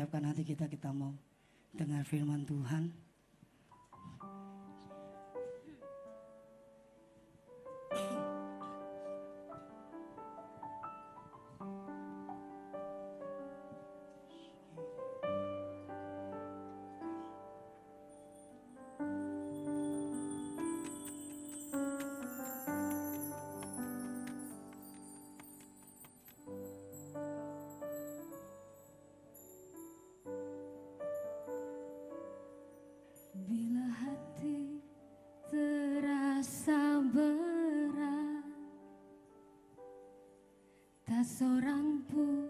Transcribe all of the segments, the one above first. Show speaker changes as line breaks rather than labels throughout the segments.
siapkan hati kita, kita mau dengar firman Tuhan.
Bila hati terasa berat, tak seorang pun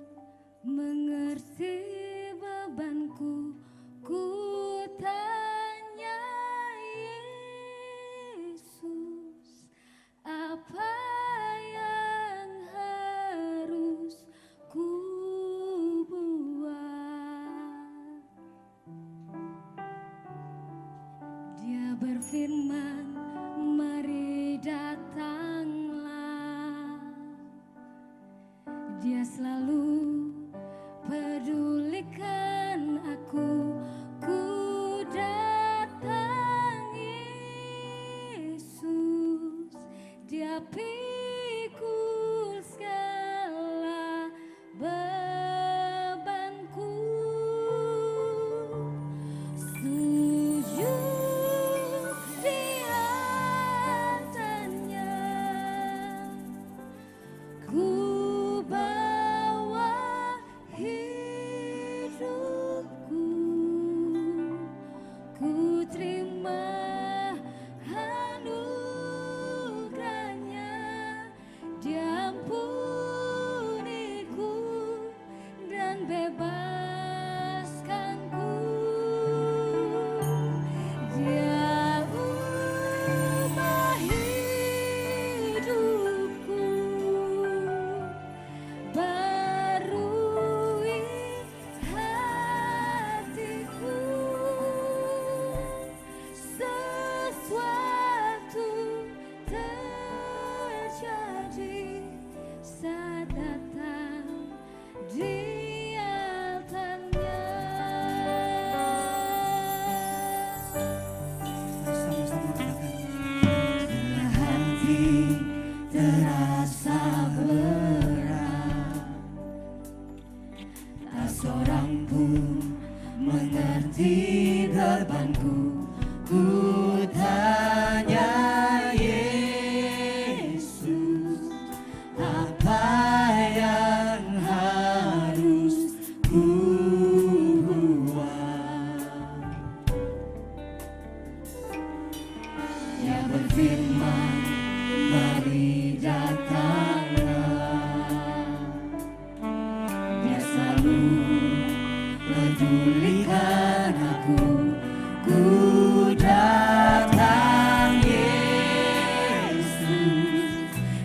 mengerti bebanku. Ku tanya Yesus, apa yang harus ku buat? Dia berfirman, mari datanglah. Dia selalu pedulikan aku. Ku datang Yesus, Dia pikul segala bebanku. Sujud di atasnya, ku bawa hidupku, ku terima anugerahnya. Dia ampuniku dan bebaskanku. Dia ubah hidupku, barui hatiku. Sesuatu terjadi saat datang di altarnya.
Sama-sama katakan. Bila hati terasa berat, tak seorang pun mengerti bebanku. Ku tanya Yesus, apa yang harus ku buat? Dia berfirman, mari datanglah. Dia selalu pedulikan aku. Ku datang Yesus,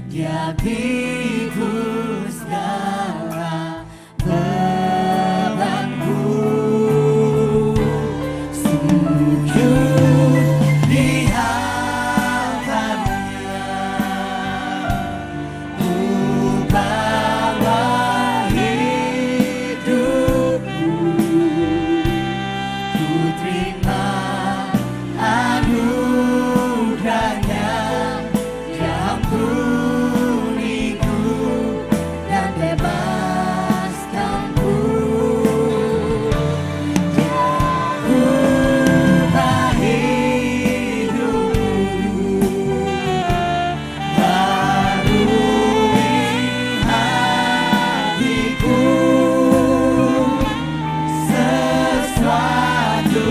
Dia pikul segala bebanku. Sujud di hadapannya, ku bawa hidupku, ku terima anugerahnya. Dia ampuniku dan bebaskanku. Dia ubah hidupku, barui hatiku. Sesuatu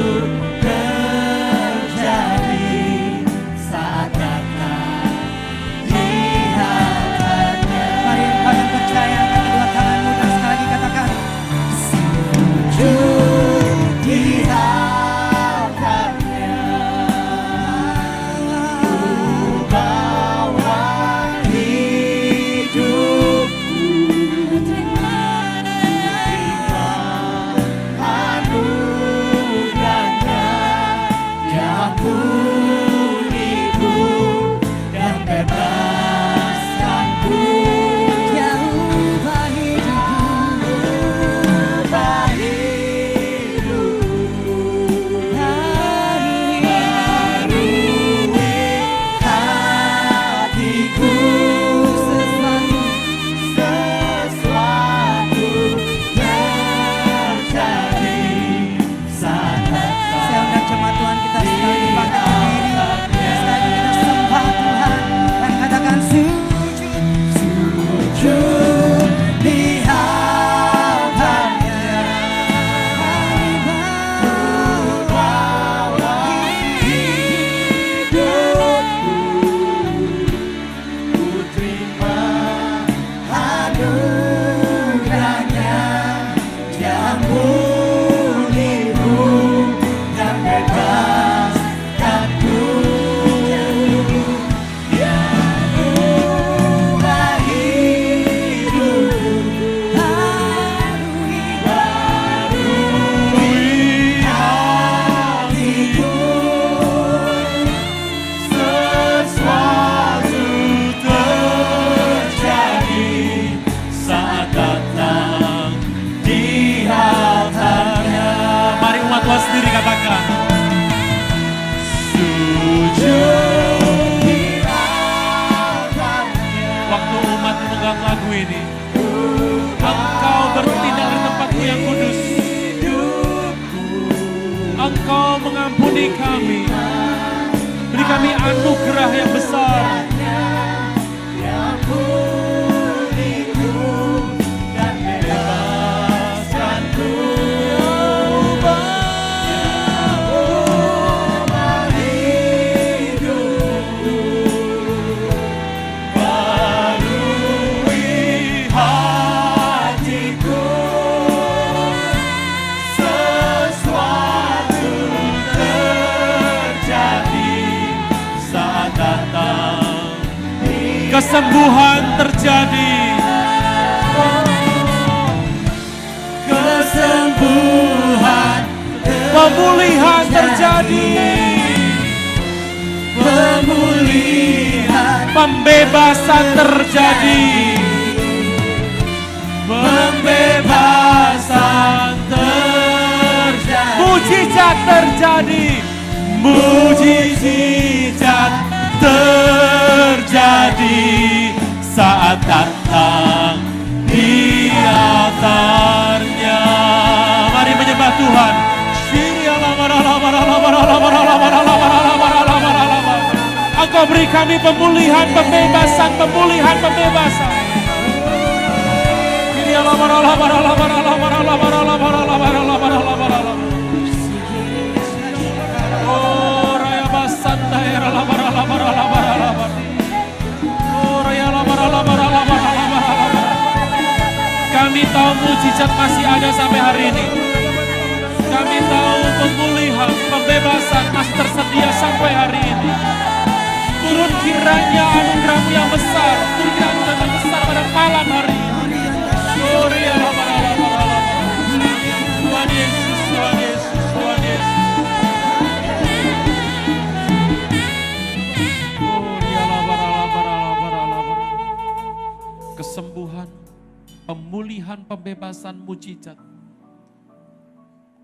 mengampuni kami. Beri kami anugerah yang besar.
Yang pulihku dan bebaskanku. Ubah hidupku, barui hatiku. Sesuatu terjadi saat datang.
Kesembuhan terjadi.
Kesembuhan,
Pemulihan terjadi.
pemulihan,
Pembebasan terjadi.
pembebasan terjadi.
Mujizat terjadi. Mujizat terjadi saat datang di altarnya. Mari menyembah Tuhan. Engkau beri kami pemulihan, pembebasan, pemulihan, pembebasan. Oh, raya basanda era la bara la bara la bara la bara. Oh, raya la bara la bara la bara la bara la bara. Kami tahu mujizat masih ada sampai hari ini. Kami tahu pemulihan, pembebasan masih tersedia sampai hari ini. Turun kiranya anugerah-Mu yang besar, turun kiranya anugerah yang besar pada malam hari ini. Oh, raya la bara la bara la bara. Tuhan Yesus, Tuhan Yesus, Tuhan Yesus. Kesembuhan, pemulihan, pembebasan, mujizat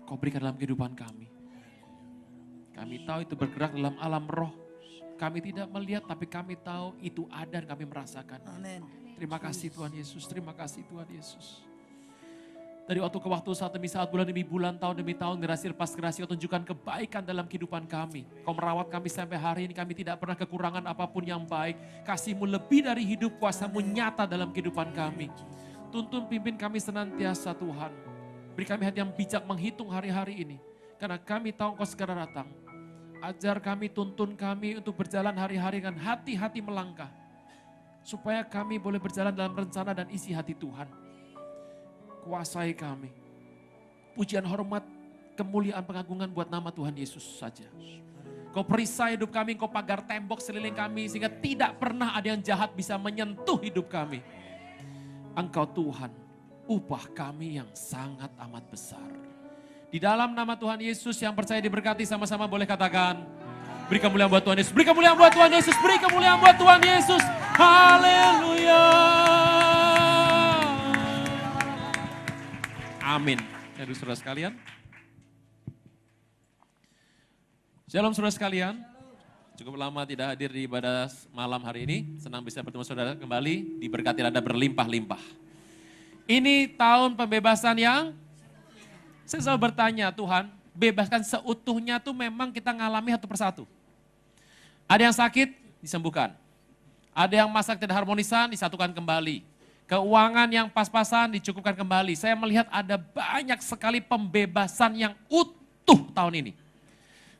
Kau berikan dalam kehidupan kami. Kami tahu itu bergerak dalam alam roh. Kami tidak melihat tapi kami tahu itu ada dan kami merasakan. Terima kasih Tuhan Yesus, terima kasih Tuhan Yesus. Dari waktu ke waktu, saat demi saat, bulan demi bulan, tahun demi tahun, generasi lepas generasi, Kau tunjukkan kebaikan dalam kehidupan kami. Kau merawat kami sampai hari ini, kami tidak pernah kekurangan apapun yang baik. Kasih-Mu lebih dari hidup, kuasa-Mu nyata dalam kehidupan kami. Tuntun pimpin kami senantiasa Tuhan. Beri kami hati yang bijak menghitung hari-hari ini. Karena kami tahu Engkau segera datang. Ajar kami, tuntun kami untuk berjalan hari-hari dengan hati-hati melangkah. Supaya kami boleh berjalan dalam rencana dan isi hati Tuhan. Kuasai kami. Pujian, hormat, kemuliaan, pengagungan buat nama Tuhan Yesus saja. Kau perisai hidup kami, Kau pagar tembok seliling kami, sehingga tidak pernah ada yang jahat bisa menyentuh hidup kami. Engkau Tuhan, upah kami yang sangat amat besar. Di dalam nama Tuhan Yesus yang percaya diberkati, sama-sama boleh katakan, beri kemuliaan buat Tuhan Yesus, beri kemuliaan buat Tuhan Yesus, beri kemuliaan buat Tuhan Yesus. Haleluya. Amin. Jadi saudara sekalian. Shalom saudara sekalian. Cukup lama tidak hadir di ibadah malam hari ini. Senang bisa bertemu saudara kembali. Diberkati Anda berlimpah-limpah. Ini tahun pembebasan yang saya selalu bertanya, Tuhan, bebaskan seutuhnya tuh memang kita ngalami satu persatu. Ada yang sakit, disembuhkan. Ada yang masak tidak harmonisan, disatukan kembali. Keuangan yang pas-pasan dicukupkan kembali. Saya melihat ada banyak sekali pembebasan yang utuh tahun ini.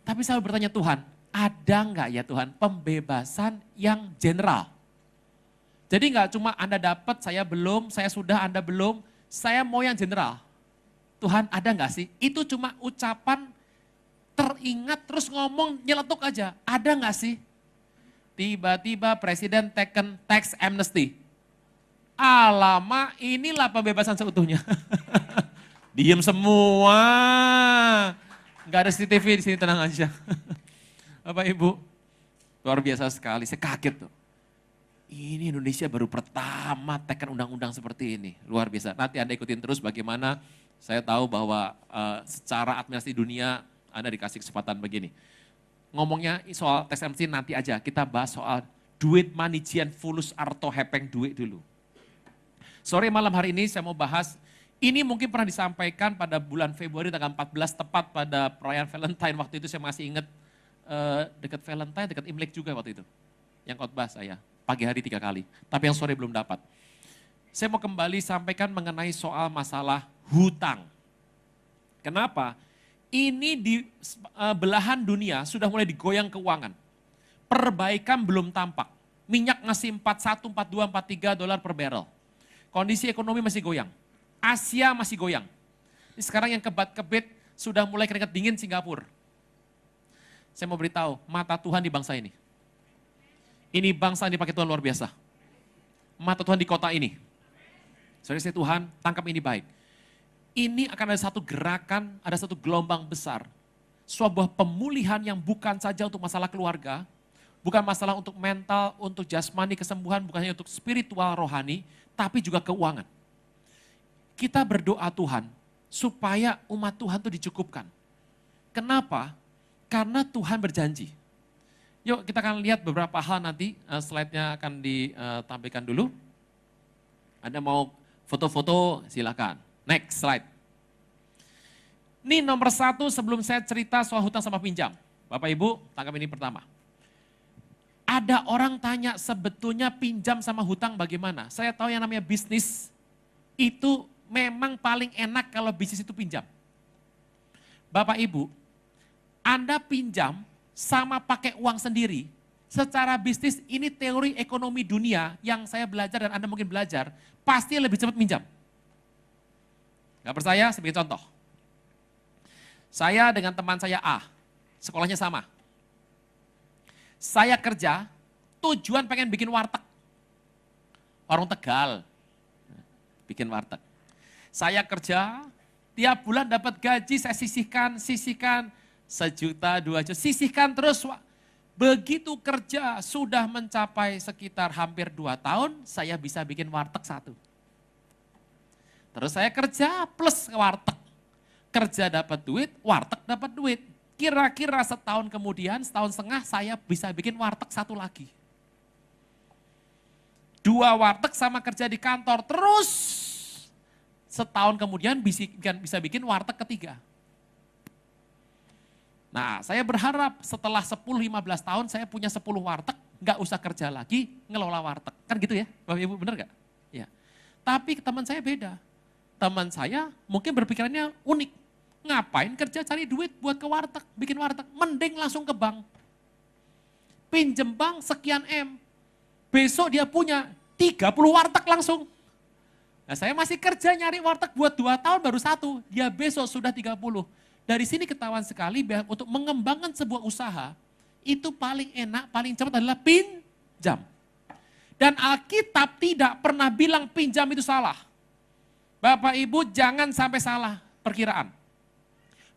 Tapi saya bertanya Tuhan, ada enggak ya Tuhan pembebasan yang general? Jadi enggak cuma Anda dapat, saya belum, saya sudah, Anda belum. Saya mau yang general. Tuhan ada enggak sih? Itu cuma ucapan teringat terus ngomong nyeletuk aja. Ada enggak sih? Tiba-tiba presiden taken tax amnesty. Alamak, inilah pembebasan seutuhnya. Diem semua. Enggak ada CCTV di sini, tenang aja. Bapak Ibu, luar biasa sekali, saya kaget tuh. Ini Indonesia baru pertama tekan undang-undang seperti ini. Luar biasa, nanti Anda ikutin terus bagaimana saya tahu bahwa secara administrasi dunia Anda dikasih kesempatan begini. Ngomongnya soal tax amnesty nanti aja, kita bahas soal duit manijian fulus arto hepeng duit dulu. Sore malam hari ini saya mau bahas Ini mungkin pernah disampaikan pada bulan Februari tanggal 14 tepat pada perayaan Valentine. Waktu itu saya masih ingat dekat Valentine, dekat Imlek juga waktu itu. Yang khotbah saya, pagi hari 3 kali. Tapi yang sore belum dapat. Saya mau kembali sampaikan mengenai soal masalah hutang. Kenapa? Ini di belahan dunia sudah mulai digoyang keuangan. Perbaikan belum tampak. Minyak ngasih 41, 42, 43 dolar per barrel. Kondisi ekonomi masih goyang. Asia masih goyang. Ini sekarang yang kebat-kebit sudah mulai keringat dingin Singapura. Saya mau beritahu, mata Tuhan di bangsa ini. Ini bangsa yang dipakai Tuhan luar biasa. Mata Tuhan di kota ini. Saudara Tuhan, tangkap ini baik. Ini akan ada satu gerakan, ada satu gelombang besar. Sebuah pemulihan yang bukan saja untuk masalah keluarga, bukan masalah untuk mental, untuk jasmani, kesembuhan, bukan hanya untuk spiritual, rohani, tapi juga keuangan. Kita berdoa Tuhan, supaya umat Tuhan itu dicukupkan. Kenapa? Karena Tuhan berjanji. Yuk kita akan lihat beberapa hal nanti, slide-nya akan ditampilkan dulu. Anda mau foto-foto silakan. Next slide. Ini nomor 1 sebelum saya cerita soal hutang sama pinjam. Bapak Ibu, tangkap ini pertama. Ada orang tanya sebetulnya pinjam sama hutang bagaimana? Saya tahu yang namanya bisnis itu memang paling enak kalau bisnis itu pinjam. Bapak Ibu, Anda pinjam sama pakai uang sendiri. Secara bisnis ini teori ekonomi dunia yang saya belajar dan Anda mungkin belajar, pasti lebih cepat minjam. Gak percaya? Sebagai contoh. Saya dengan teman saya A, sekolahnya sama. Saya kerja, tujuan pengen bikin warteg. Warung Tegal, bikin warteg. Saya kerja, tiap bulan dapat gaji, saya sisihkan, 1 juta, 2 juta, sisihkan terus. Begitu kerja sudah mencapai sekitar hampir 2 tahun, saya bisa bikin warteg 1. Terus saya kerja plus warteg. Kerja dapat duit, warteg dapat duit. Kira-kira setahun kemudian, setahun setengah saya bisa bikin warteg 1 lagi. 2 warteg sama kerja di kantor, terus setahun kemudian bisa bikin warteg ketiga. Nah, saya berharap setelah 10-15 tahun saya punya 10 warteg, nggak usah kerja lagi, ngelola warteg. Kan gitu ya, Bapak Ibu, benar nggak? Ya. Tapi teman saya beda. Teman saya mungkin berpikirannya unik. Ngapain kerja cari duit buat ke warteg, bikin warteg. Mending langsung ke bank. Pinjem bank sekian M. Besok dia punya 30 warteg langsung. Nah, saya masih kerja nyari warteg buat 2 tahun baru 1. Dia besok sudah 30. Dari sini ketahuan sekali untuk mengembangkan sebuah usaha, itu paling enak, paling cepat adalah pinjam. Dan Alkitab tidak pernah bilang pinjam itu salah. Bapak Ibu jangan sampai salah perkiraan.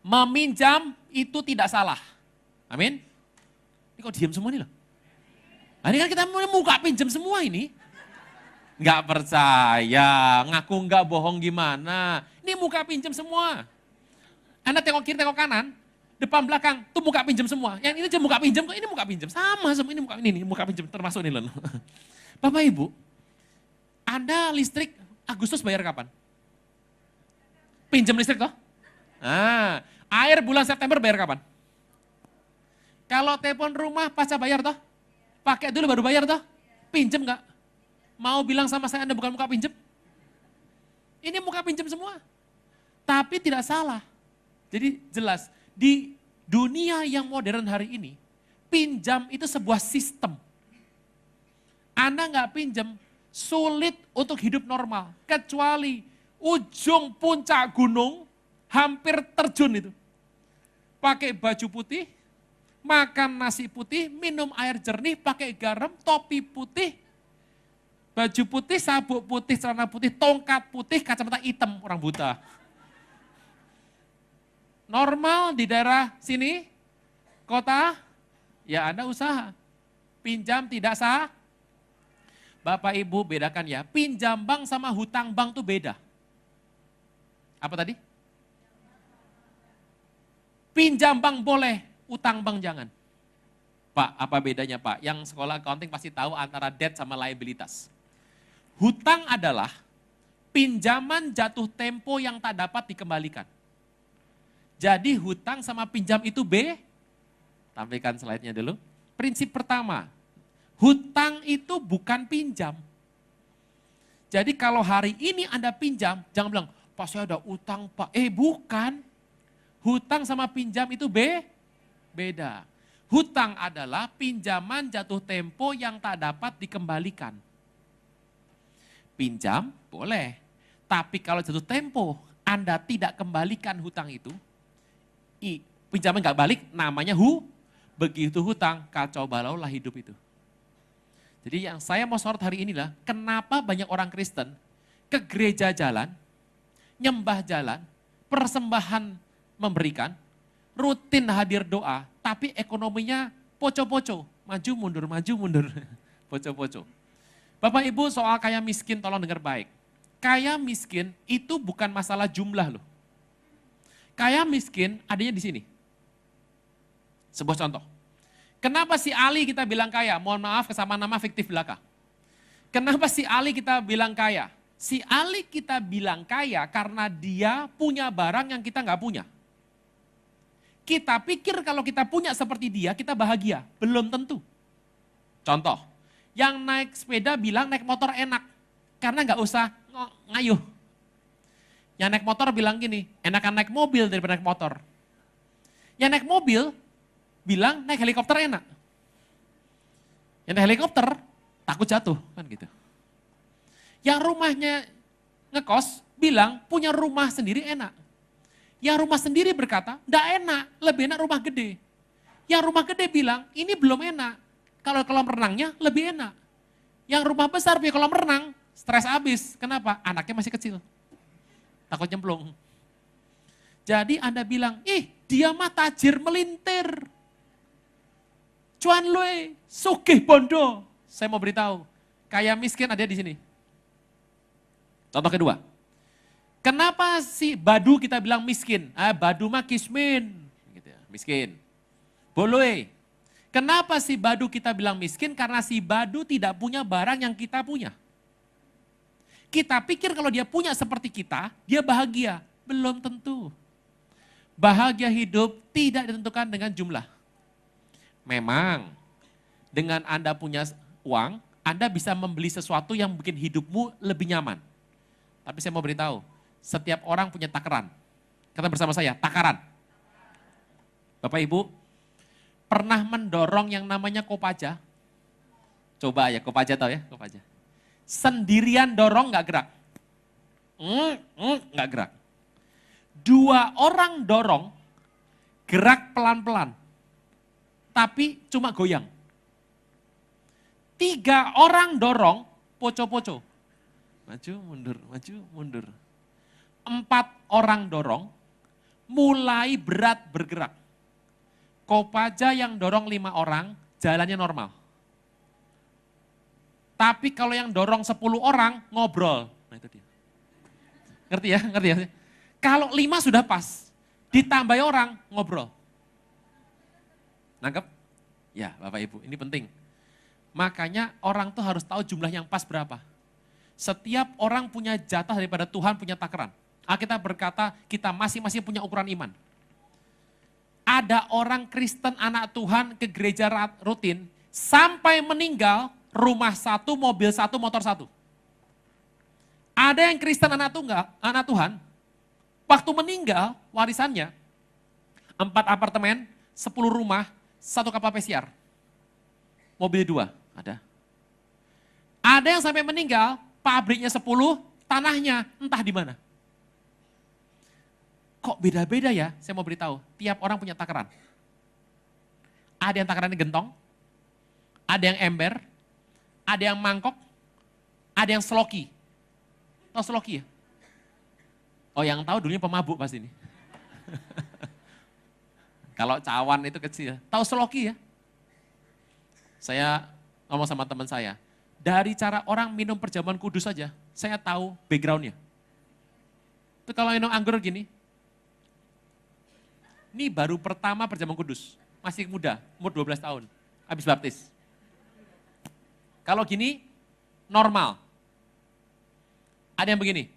Meminjam itu tidak salah. Amin. Ini kok diam semua nih loh. Nah, ini kan kita mau muka pinjam semua ini. Nggak percaya, ngaku nggak bohong gimana. Ini muka pinjam semua. Anda tengok kiri, tengok kanan, depan belakang, tuh muka pinjam semua. Yang ini aja muka pinjam, kok ini muka pinjam. Sama semua, ini muka pinjam, termasuk ini loh. Bapak Ibu, Anda listrik Agustus bayar kapan? Pinjam listrik toh? Nah, air bulan September bayar kapan? Kalau telepon rumah pasca bayar toh? Pakai dulu baru bayar toh? Pinjam nggak? Mau bilang sama saya Anda bukan muka pinjam? Ini muka pinjam semua. Tapi tidak salah. Jadi jelas, di dunia yang modern hari ini, pinjam itu sebuah sistem. Anda nggak pinjam, sulit untuk hidup normal. Kecuali ujung puncak gunung, hampir terjun itu. Pakai baju putih, makan nasi putih, minum air jernih, pakai garam, topi putih, baju putih, sabuk putih, celana putih, tongkat putih, kacamata hitam, orang buta. Normal di daerah sini, kota, ya Anda usaha. Pinjam tidak sah. Bapak Ibu bedakan ya, pinjam bank sama hutang bank itu beda. Apa tadi? Pinjam bank boleh, utang bank jangan. Pak, apa bedanya Pak? Yang sekolah accounting pasti tahu antara debt sama liabilitas. Hutang adalah pinjaman jatuh tempo yang tak dapat dikembalikan. Jadi hutang sama pinjam itu tampilkan slide-nya dulu. Prinsip pertama, hutang itu bukan pinjam. Jadi kalau hari ini Anda pinjam, jangan bilang, Pak saya ada utang Pak. Bukan. Hutang sama pinjam itu beda. Hutang adalah pinjaman jatuh tempo yang tak dapat dikembalikan. Pinjam boleh, tapi kalau jatuh tempo Anda tidak kembalikan hutang itu, pinjaman nggak balik, namanya begitu hutang, kacau balau lah hidup itu. Jadi yang saya mau sorot hari inilah, kenapa banyak orang Kristen ke gereja jalan, nyembah jalan, persembahan memberikan, rutin hadir doa, tapi ekonominya poco-poco, maju mundur, poco-poco. Bapak Ibu soal kaya miskin tolong dengar baik. Kaya miskin itu bukan masalah jumlah loh. Kaya miskin adanya di sini. Sebuah contoh. Kenapa si Ali kita bilang kaya? Mohon maaf kesamaan nama fiktif belaka. Kenapa si Ali kita bilang kaya? Si Ali kita bilang kaya karena dia punya barang yang kita nggak punya. Kita pikir kalau kita punya seperti dia, kita bahagia. Belum tentu. Contoh, yang naik sepeda bilang naik motor enak. Karena nggak usah ngayuh. Yang naik motor bilang gini, enakan naik mobil daripada naik motor. Yang naik mobil bilang naik helikopter enak. Yang naik helikopter takut jatuh, kan gitu. Yang rumahnya ngekos bilang punya rumah sendiri enak. Yang rumah sendiri berkata, enggak enak, lebih enak rumah gede. Yang rumah gede bilang, ini belum enak. Kalau kolam renangnya lebih enak. Yang rumah besar punya kolam renang, stres habis. Kenapa? Anaknya masih kecil. Takut nyemplung. Jadi Anda bilang, dia mah tajir melintir. Cuan lue, sugih bondo. Saya mau beritahu, kaya miskin ada di sini. Contoh kedua, kenapa si Badu kita bilang miskin? Badu mah kismin, gitu ya, miskin. Boleh. Kenapa si Badu kita bilang miskin? Karena si Badu tidak punya barang yang kita punya. Kita pikir kalau dia punya seperti kita, dia bahagia. Belum tentu. Bahagia hidup tidak ditentukan dengan jumlah. Memang dengan Anda punya uang, Anda bisa membeli sesuatu yang bikin hidupmu lebih nyaman. Tapi saya mau beritahu, setiap orang punya takaran. Kata bersama saya, takaran. Bapak Ibu, pernah mendorong yang namanya Kopaja? Coba ya, Kopaja tahu ya, Kopaja. Sendirian dorong nggak gerak. Nggak gerak. 2 orang dorong, gerak pelan-pelan. Tapi cuma goyang. 3 orang dorong, poco-poco. Maju, mundur, maju, mundur. 4 orang dorong, mulai berat bergerak. Kopaja yang dorong 5 orang, jalannya normal. Tapi kalau yang dorong 10 orang, ngobrol. Nah itu dia. Ngerti ya? Ngerti ya? Kalau 5 sudah pas, ditambah orang, ngobrol. Nangkep? Ya Bapak Ibu, ini penting. Makanya orang tuh harus tahu jumlah yang pas berapa. Setiap orang punya jatah daripada Tuhan punya takaran. Alkitab berkata kita masing-masing punya ukuran iman. Ada orang Kristen anak Tuhan ke gereja rutin, sampai meninggal rumah 1, mobil 1, motor 1. Ada yang Kristen anak Tuhan, waktu meninggal warisannya 4 apartemen, 10 rumah, 1 kapal pesiar. Mobil 2, ada. Ada yang sampai meninggal, pabriknya 10, tanahnya entah di mana. Kok beda-beda ya? Saya mau beritahu, tiap orang punya takaran. Ada yang takarannya gentong, ada yang ember, ada yang mangkok, ada yang sloki. Tahu sloki ya? Oh yang tahu dulunya pemabuk pasti ini. Kalau cawan itu kecil, tahu sloki ya? Saya ngomong sama teman saya, dari cara orang minum perjamuan kudus saja, saya tahu backgroundnya. Itu kalau minum anggur gini, ini baru pertama perjamuan kudus, masih muda, umur 12 tahun, habis baptis. Kalau gini, normal. Ada yang begini,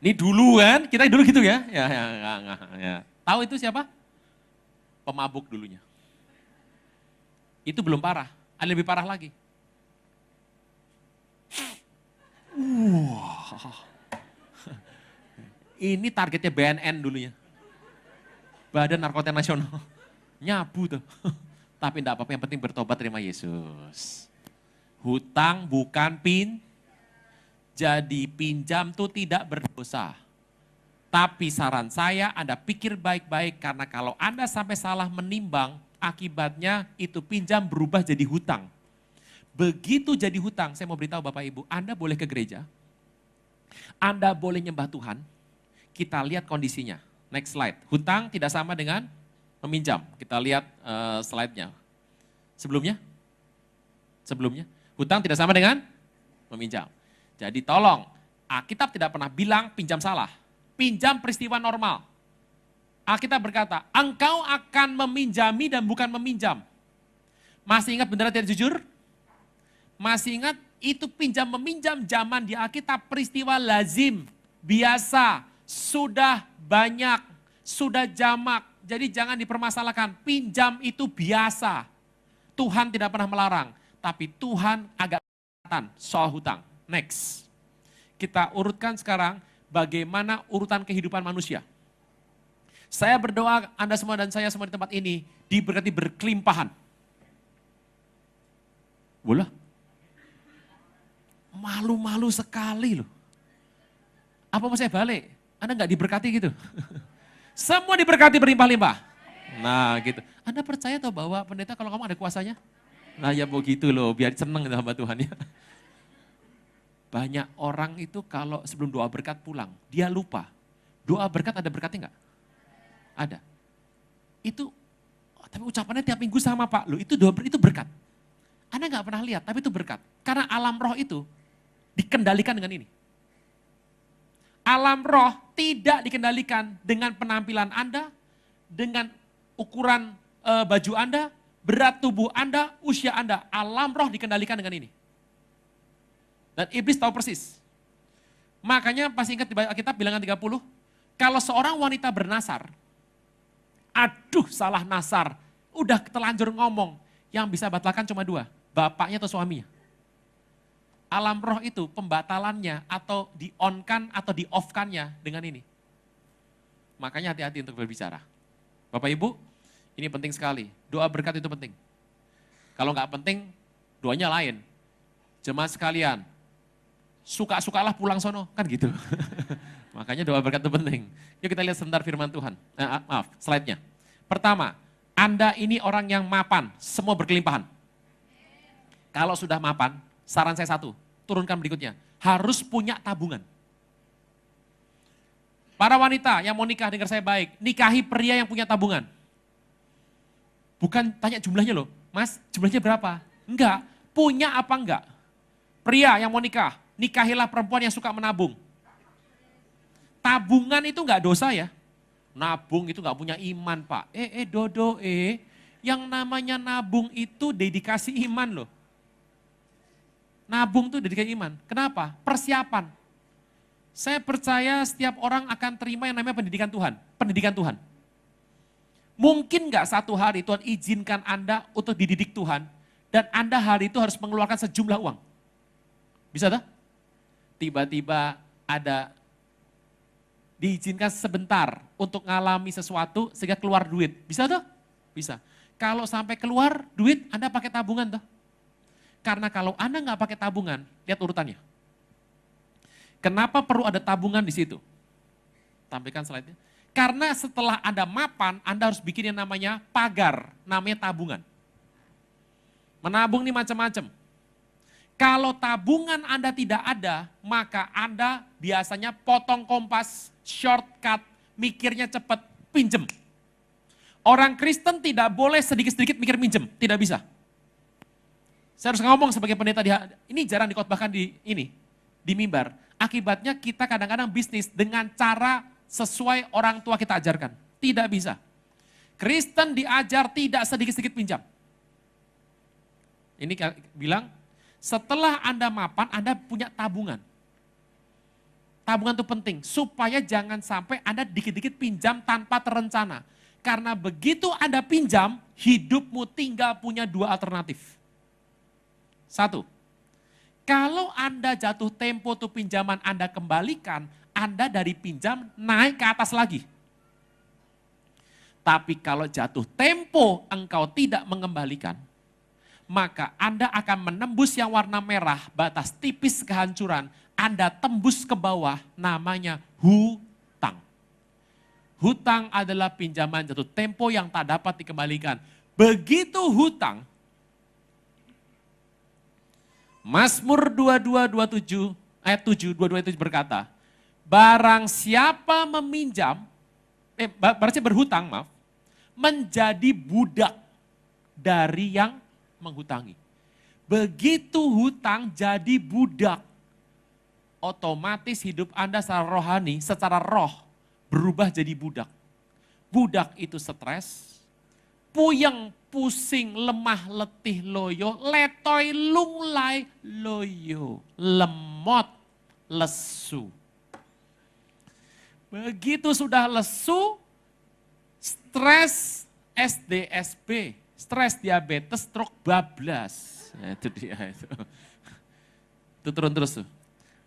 Ini dulu kan, kita dulu gitu ya. Ya. Tahu itu siapa? Pemabuk dulunya. Itu belum parah, ada lebih parah lagi. Ini targetnya BNN dulunya. Badan Narkotika Nasional. Nyabu tuh. Tapi enggak apa-apa, yang penting bertobat terima Yesus. Hutang bukan jadi pinjam tuh tidak berdosa. Tapi saran saya Anda pikir baik-baik karena kalau Anda sampai salah menimbang, akibatnya itu pinjam berubah jadi hutang. Begitu jadi hutang, saya mau beritahu Bapak Ibu, Anda boleh ke gereja, Anda boleh nyembah Tuhan, kita lihat kondisinya. Next slide, hutang tidak sama dengan meminjam. Kita lihat slide-nya. Sebelumnya, hutang tidak sama dengan meminjam. Jadi tolong, Alkitab tidak pernah bilang pinjam salah, pinjam peristiwa normal. Alkitab berkata, engkau akan meminjami dan bukan meminjam. Masih ingat beneran tidak jujur? Masih ingat itu pinjam meminjam zaman di Alkitab peristiwa lazim, biasa, sudah banyak, sudah jamak. Jadi jangan dipermasalahkan, pinjam itu biasa. Tuhan tidak pernah melarang, tapi Tuhan agak kelihatan soal hutang. Next, kita urutkan sekarang bagaimana urutan kehidupan manusia. Saya berdoa Anda semua dan saya semua di tempat ini diberkati berkelimpahan. Boleh? Malu-malu sekali loh. Apa mau saya balik? Anda nggak diberkati gitu? Semua diberkati berlimpah-limpah. Nah gitu. Anda percaya atau bahwa pendeta kalau kamu ada kuasanya? Nah ya begitu loh, biar seneng sama Tuhan ya. Banyak orang itu kalau sebelum doa berkat pulang, dia lupa. Doa berkat ada berkatnya enggak? Ada. Itu, tapi ucapannya tiap minggu sama Pak. Loh itu doa itu berkat. Anda enggak pernah lihat, tapi itu berkat. Karena alam roh itu dikendalikan dengan ini. Alam roh tidak dikendalikan dengan penampilan Anda, dengan ukuran baju Anda, berat tubuh Anda, usia Anda. Alam roh dikendalikan dengan ini. Dan iblis tahu persis. Makanya pasti ingat di Alkitab bilangan 30, kalau seorang wanita bernasar, aduh salah nasar, udah terlanjur ngomong, yang bisa batalkan cuma dua, bapaknya atau suaminya. Alam roh itu pembatalannya atau di-on-kan atau di-off-kannya dengan ini. Makanya hati-hati untuk berbicara. Bapak Ibu, ini penting sekali, doa berkat itu penting. Kalau nggak penting, doanya lain. Jemaat sekalian, suka-sukalah pulang sono, kan gitu. Makanya doa berkat itu penting. Yuk kita lihat sebentar firman Tuhan. Maaf, slide-nya. Pertama, Anda ini orang yang mapan, semua berkelimpahan. Kalau sudah mapan, saran saya satu, turunkan berikutnya. Harus punya tabungan. Para wanita yang mau nikah, dengar saya baik, nikahi pria yang punya tabungan. Bukan tanya jumlahnya loh, Mas jumlahnya berapa? Enggak, punya apa enggak? Pria yang mau nikah, nikahilah perempuan yang suka menabung. Tabungan itu enggak dosa ya. Nabung itu enggak punya iman Pak. Dodo, yang namanya nabung itu dedikasi iman loh. Nabung itu dedikasi iman. Kenapa? Persiapan. Saya percaya setiap orang akan terima yang namanya pendidikan Tuhan. Pendidikan Tuhan. Mungkin enggak satu hari Tuhan izinkan Anda untuk dididik Tuhan. Dan Anda hari itu harus mengeluarkan sejumlah uang. Bisa tak? Tiba-tiba ada diizinkan sebentar untuk ngalami sesuatu sehingga keluar duit. Bisa tuh? Bisa. Kalau sampai keluar duit, Anda pakai tabungan tuh. Karena kalau Anda nggak pakai tabungan, lihat urutannya. Kenapa perlu ada tabungan di situ? Tampilkan slide-nya. Karena setelah Anda mapan, Anda harus bikin yang namanya pagar, namanya tabungan. Menabung ini macam-macam. Kalau tabungan Anda tidak ada, maka Anda biasanya potong kompas, shortcut, mikirnya cepat, pinjem. Orang Kristen tidak boleh sedikit-sedikit mikir minjem, tidak bisa. Saya harus ngomong sebagai pendeta, ini jarang dikotbahkan di mimbar. Akibatnya kita kadang-kadang bisnis dengan cara sesuai orang tua kita ajarkan. Tidak bisa. Kristen diajar tidak sedikit-sedikit pinjam. Ini bilang, setelah Anda mapan, Anda punya tabungan. tabungan itu penting supaya jangan sampai Anda dikit-dikit pinjam tanpa terencana. Karena begitu Anda pinjam, hidupmu tinggal punya dua alternatif. Satu, kalau Anda jatuh tempo tuh pinjaman Anda kembalikan, Anda dari pinjam naik ke atas lagi. Tapi kalau jatuh tempo engkau tidak mengembalikan, maka Anda akan menembus yang warna merah, batas tipis kehancuran. Anda tembus ke bawah, namanya hutang. Hutang adalah pinjaman jatuh tempo yang tak dapat dikembalikan. Begitu hutang, Mazmur 22:27 ayat 7, 22:27 berkata, barang siapa meminjam, barang siapa berhutang, maaf, menjadi budak dari yang menghutangi. Begitu hutang jadi budak, otomatis hidup Anda secara rohani, secara roh, berubah jadi budak. Budak itu stres, puyeng, pusing, lemah, letih, loyo, letoy, lunglai, loyo, lemot, lesu. Begitu sudah lesu, stres SDSB, stres diabetes, stroke bablas. Nah, itu dia itu. Itu turun terus tuh.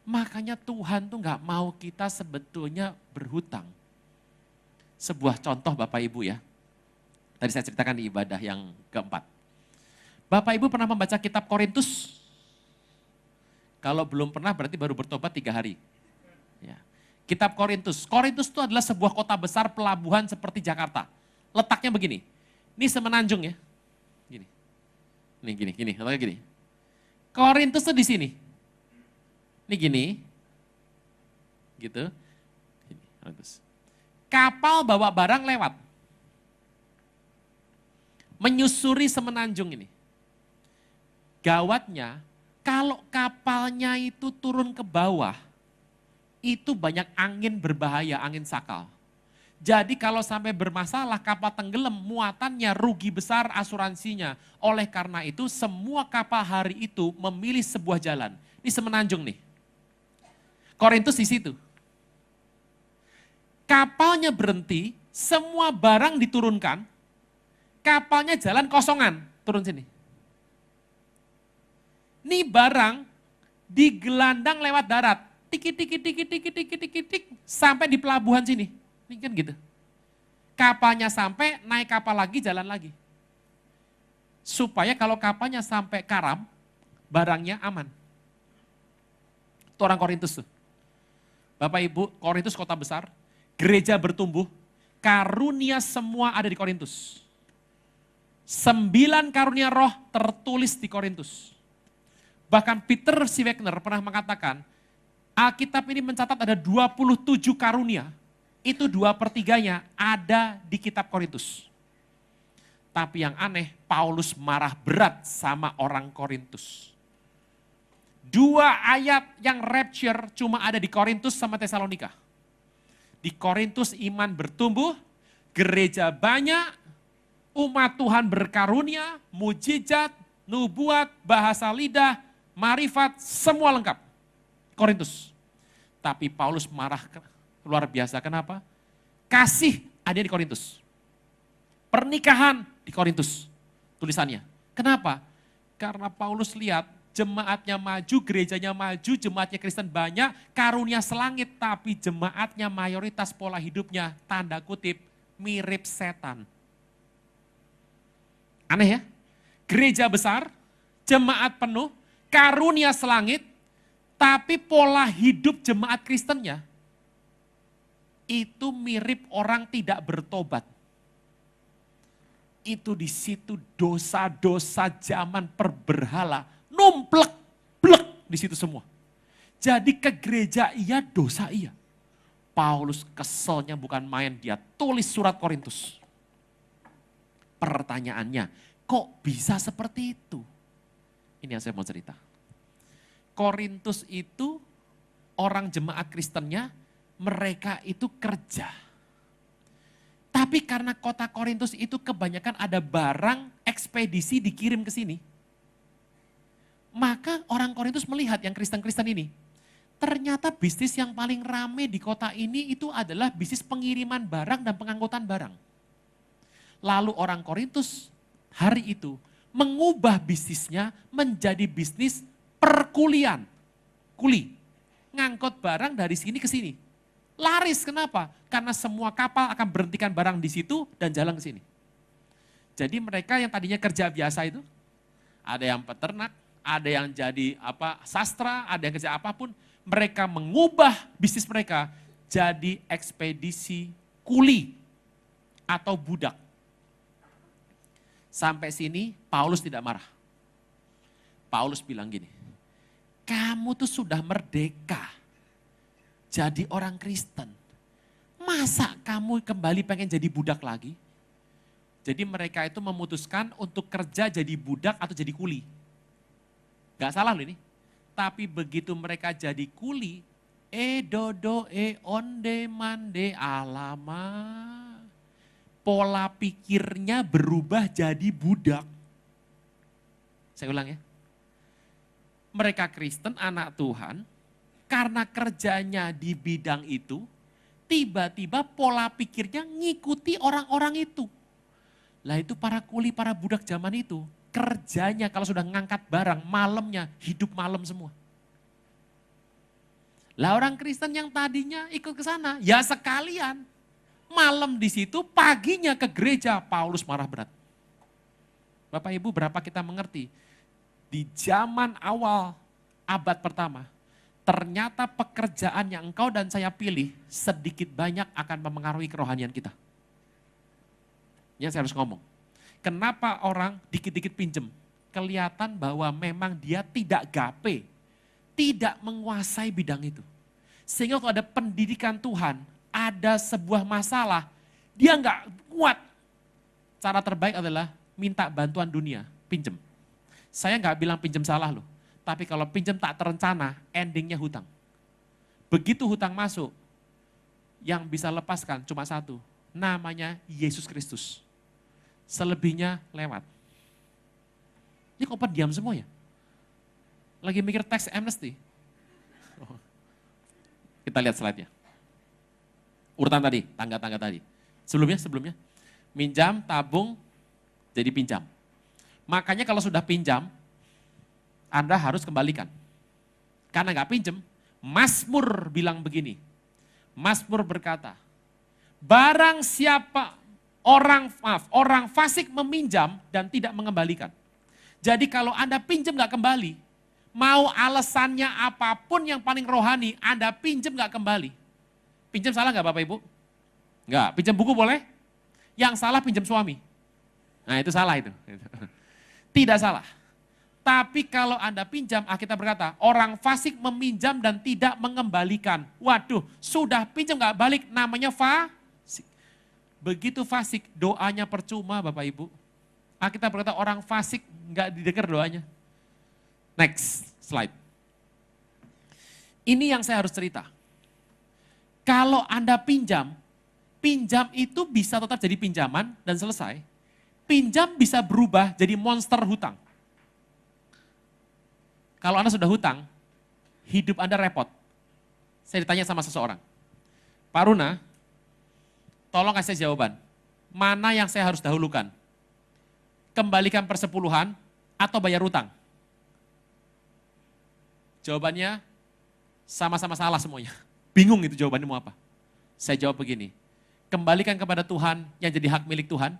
Makanya Tuhan tuh nggak mau kita sebetulnya berhutang. Sebuah contoh Bapak Ibu ya. Tadi saya ceritakan di ibadah yang keempat. Bapak Ibu pernah membaca kitab Korintus? Kalau belum pernah berarti baru bertobat 3 hari. Ya. Kitab Korintus. Korintus itu adalah sebuah kota besar pelabuhan seperti Jakarta. Letaknya begini. Ini semenanjung ya. Gini. Nih gini. Letaknya gini. Korintus tuh di sini. Ini gini, gitu. Kapal bawa barang lewat, menyusuri semenanjung ini. Gawatnya, kalau kapalnya itu turun ke bawah, itu banyak angin berbahaya, angin sakal. Jadi kalau sampai bermasalah kapal tenggelam, muatannya rugi besar asuransinya. Oleh karena itu semua kapal hari itu memilih sebuah jalan. Ini semenanjung nih. Korintus di situ. Kapalnya berhenti, semua barang diturunkan, kapalnya jalan kosongan, turun sini. Nih barang digelandang lewat darat, tik, sampai di pelabuhan sini. Ini kan gitu. Kapalnya sampai, naik kapal lagi, jalan lagi. Supaya kalau kapalnya sampai karam, barangnya aman. Itu orang Korintus tuh. Bapak Ibu, Korintus kota besar, gereja bertumbuh, karunia semua ada di Korintus. 9 karunia roh tertulis di Korintus. Bahkan Peter C. Wagner pernah mengatakan, Alkitab ini mencatat ada 27 karunia, itu 2/3-nya ada di kitab Korintus. Tapi yang aneh, Paulus marah berat sama orang Korintus. 2 ayat yang rapture cuma ada di Korintus sama Tesalonika. Di Korintus iman bertumbuh, gereja banyak, umat Tuhan berkarunia, mujizat, nubuat, bahasa lidah, marifat, semua lengkap. Korintus. Tapi Paulus marah luar biasa, kenapa? Kasih ada di Korintus. Pernikahan di Korintus, tulisannya. Kenapa? Karena Paulus lihat, jemaatnya maju, gerejanya maju, jemaatnya Kristen banyak, karunia selangit, tapi jemaatnya mayoritas pola hidupnya, tanda kutip, mirip setan. Aneh ya? Gereja besar, jemaat penuh, karunia selangit, tapi pola hidup jemaat Kristennya, itu mirip orang tidak bertobat. Itu di situ dosa-dosa zaman perberhala, numplek, blek di situ semua. Jadi ke gereja iya, dosa iya. Paulus keselnya bukan main, dia tulis surat Korintus. Pertanyaannya, kok bisa seperti itu? Ini yang saya mau cerita. Korintus itu orang jemaat Kristennya, mereka itu kerja. Tapi karena kota Korintus itu kebanyakan ada barang ekspedisi dikirim ke sini. Maka orang Korintus melihat yang Kristen-Kristen ini, ternyata bisnis yang paling rame di kota ini itu adalah bisnis pengiriman barang dan pengangkutan barang. Lalu orang Korintus hari itu mengubah bisnisnya menjadi bisnis perkulian. Kuli, ngangkut barang dari sini ke sini. Laris, kenapa? Karena semua kapal akan berhentikan barang di situ dan jalan ke sini. Jadi mereka yang tadinya kerja biasa itu, ada yang peternak, ada yang jadi sastra, ada yang kerja apapun, mereka mengubah bisnis mereka jadi ekspedisi kuli atau budak. Sampai sini Paulus tidak marah. Paulus bilang gini, kamu tuh sudah merdeka jadi orang Kristen. Masa kamu kembali pengen jadi budak lagi? Jadi mereka itu memutuskan untuk kerja jadi budak atau jadi kuli. Gak salah loh ini. Tapi begitu mereka jadi kuli, dodo onde mande alama. Pola pikirnya berubah jadi budak. Saya ulang ya. Mereka Kristen, anak Tuhan, karena kerjanya di bidang itu, tiba-tiba pola pikirnya ngikuti orang-orang itu. Lah itu para kuli, para budak zaman itu, kerjanya kalau sudah ngangkat barang, malamnya hidup malam semua. Lah orang Kristen yang tadinya ikut ke sana, ya sekalian. Malam di situ, paginya ke gereja, Paulus marah berat. Bapak Ibu, berapa kita mengerti? Di zaman awal abad pertama, ternyata pekerjaan yang engkau dan saya pilih sedikit banyak akan memengaruhi kerohanian kita. Yang saya harus ngomong. Kenapa orang dikit-dikit pinjem? Kelihatan bahwa memang dia tidak gape, tidak menguasai bidang itu. Sehingga kalau ada pendidikan Tuhan, ada sebuah masalah, dia nggak kuat. Cara terbaik adalah minta bantuan dunia, pinjem. Saya nggak bilang pinjem salah loh, tapi kalau pinjem tak terencana, endingnya hutang. Begitu hutang masuk, yang bisa lepaskan cuma satu, namanya Yesus Kristus. Selebihnya lewat. Ini kok diam semua ya? Lagi mikir tax amnesty. Kita lihat slide-nya. Urutan tadi, tangga-tangga tadi. Sebelumnya, minjam, tabung, jadi pinjam. Makanya kalau sudah pinjam, Anda harus kembalikan. Karena nggak pinjam, Mazmur bilang begini. Mazmur berkata, barang siapa orang fasik meminjam dan tidak mengembalikan. Jadi kalau Anda pinjam nggak kembali, mau alasannya apapun yang paling rohani, Anda pinjam nggak kembali. Pinjam salah nggak Bapak Ibu? Nggak. Pinjam buku boleh? Yang salah pinjam suami. Nah itu salah itu. Tidak salah. Tapi kalau Anda pinjam, Alkitab berkata, orang fasik meminjam dan tidak mengembalikan. Waduh, sudah pinjam nggak balik, namanya fasik. Begitu fasik, doanya percuma Bapak Ibu. Alkitab berkata orang fasik nggak didengar doanya. Next slide. Ini yang saya harus cerita. Kalau Anda pinjam itu bisa tetap jadi pinjaman dan selesai. Pinjam bisa berubah jadi monster hutang. Kalau Anda sudah hutang, hidup Anda repot. Saya ditanya sama seseorang, Pak Runa, tolong kasih jawaban. Mana yang saya harus dahulukan? Kembalikan persepuluhan atau bayar hutang? Jawabannya sama-sama salah semuanya. Bingung itu jawabannya mau apa. Saya jawab begini, kembalikan kepada Tuhan yang jadi hak milik Tuhan,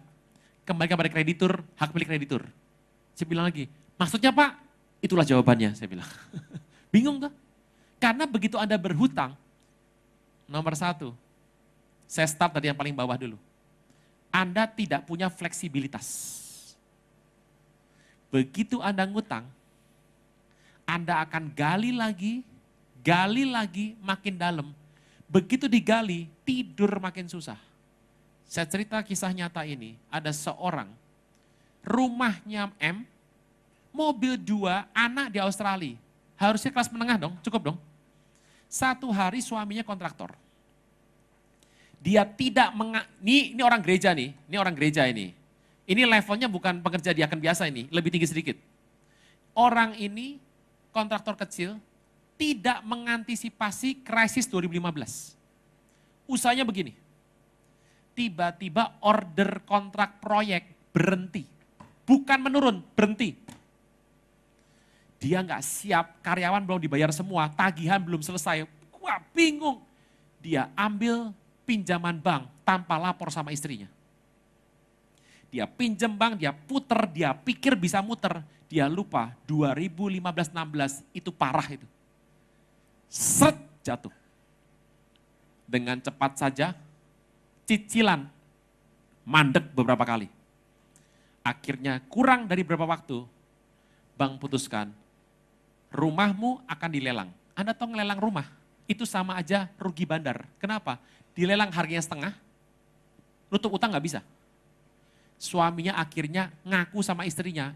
kembalikan kepada kreditur, hak milik kreditur. Saya bilang lagi, maksudnya Pak, itulah jawabannya, saya bilang. Bingung kan? Karena begitu Anda berhutang, nomor satu, saya start dari yang paling bawah dulu. Anda tidak punya fleksibilitas. Begitu Anda ngutang, Anda akan gali lagi, makin dalam. Begitu digali, tidur makin susah. Saya cerita kisah nyata ini, ada seorang, rumahnya mobil 2, anak di Australia. Harusnya kelas menengah dong, cukup dong. Satu hari suaminya kontraktor. Dia tidak ini orang gereja nih, ini orang gereja ini. Ini levelnya bukan pekerja diaken biasa ini, lebih tinggi sedikit. Orang ini kontraktor kecil, tidak mengantisipasi krisis 2015. Usahanya begini, tiba-tiba order kontrak proyek berhenti. Bukan menurun, berhenti. Dia nggak siap, karyawan belum dibayar semua, tagihan belum selesai. Wah bingung. Dia ambil pinjaman bank tanpa lapor sama istrinya. Dia pinjam bank, dia puter, dia pikir bisa muter. Dia lupa 2015-16 itu parah itu. Seret jatuh. Dengan cepat saja cicilan mandek beberapa kali. Akhirnya kurang dari beberapa waktu, bank putuskan, rumahmu akan dilelang. Anda tahu ngelelang rumah, itu sama aja rugi bandar. Kenapa? Dilelang harganya setengah, nutup utang nggak bisa. Suaminya akhirnya ngaku sama istrinya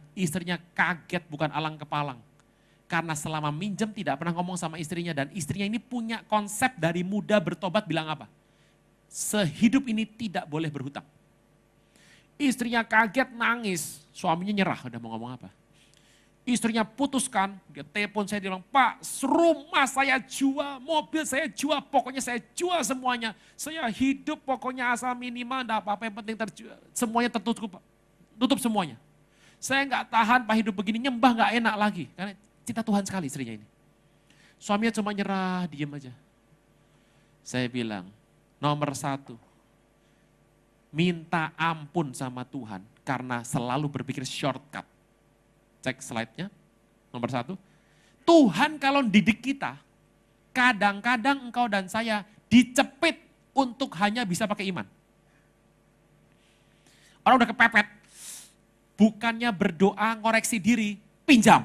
kaget bukan alang kepalang. Karena selama minjem tidak pernah ngomong sama istrinya dan istrinya ini punya konsep dari muda bertobat bilang apa? Sehidup ini tidak boleh berhutang. Istrinya kaget nangis, suaminya nyerah udah mau ngomong apa. Istrinya putuskan, dia telepon saya, dia bilang, Pak rumah saya jual, mobil saya jual, pokoknya saya jual semuanya. Saya hidup pokoknya asal minimal, enggak apa-apa yang penting terjual. Semuanya tertutup, tutup semuanya. Saya nggak tahan Pak hidup begini, nyembah nggak enak lagi. Karena cinta Tuhan sekali istrinya ini. Suaminya cuma nyerah, diem aja. Saya bilang, nomor satu, minta ampun sama Tuhan karena selalu berpikir shortcut. Cek slide-nya, nomor satu. Tuhan kalau didik kita, kadang-kadang engkau dan saya dicepit untuk hanya bisa pakai iman. Orang udah kepepet, bukannya berdoa ngoreksi diri, pinjam.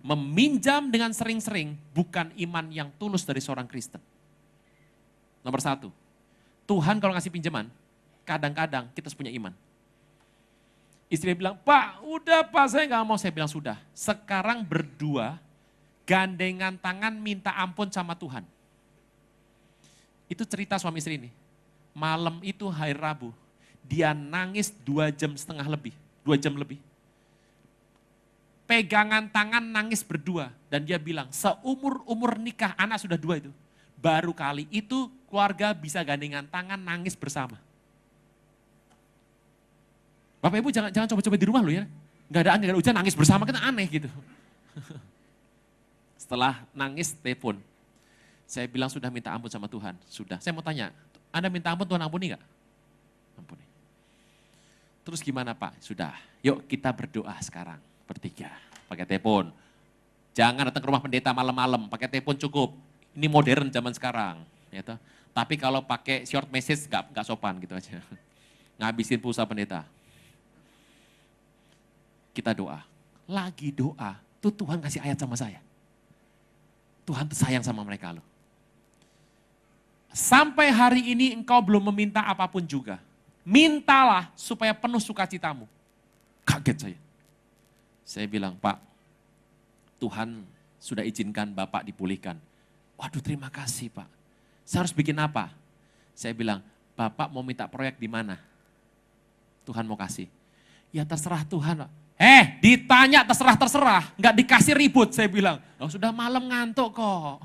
Meminjam dengan sering-sering bukan iman yang tulus dari seorang Kristen. Nomor satu, Tuhan kalau ngasih pinjaman, kadang-kadang kita harus punya iman. Istri bilang, Pak udah Pak saya nggak mau. Saya bilang sudah, sekarang berdua gandengan tangan minta ampun sama Tuhan. Itu cerita suami istri ini. Malam itu hari Rabu, dia nangis 2,5 jam lebih, 2 jam lebih. Pegangan tangan nangis berdua dan dia bilang seumur-umur nikah anak sudah 2 itu. Baru kali itu keluarga bisa gandengan tangan nangis bersama. Bapak Ibu jangan coba-coba di rumah loh ya. Nggak ada angin, nggak ada hujan, nangis bersama kan aneh gitu. Setelah nangis telepon. Saya bilang sudah minta ampun sama Tuhan. Sudah. Saya mau tanya, Anda minta ampun Tuhan ampuni nggak? Ampuni. Terus gimana Pak? Sudah. Yuk kita berdoa sekarang. Bertiga. Pakai telepon. Jangan datang ke rumah pendeta malam-malam. Pakai telepon cukup. Ini modern zaman sekarang. Gitu. Tapi kalau pakai short message nggak sopan gitu aja. Ngabisin pulsa pendeta. Kita doa. Lagi doa, tuh Tuhan kasih ayat sama saya. Tuhan tuh sayang sama mereka loh. Sampai hari ini engkau belum meminta apapun juga. Mintalah supaya penuh sukacitamu. Kaget saya. Saya bilang, Pak, Tuhan sudah izinkan Bapak dipulihkan. Waduh terima kasih Pak. Saya harus bikin apa? Saya bilang, Bapak mau minta proyek di mana? Tuhan mau kasih. Ya terserah Tuhan Pak. Ditanya terserah, nggak dikasih ribut saya bilang. Oh sudah malam ngantuk kok.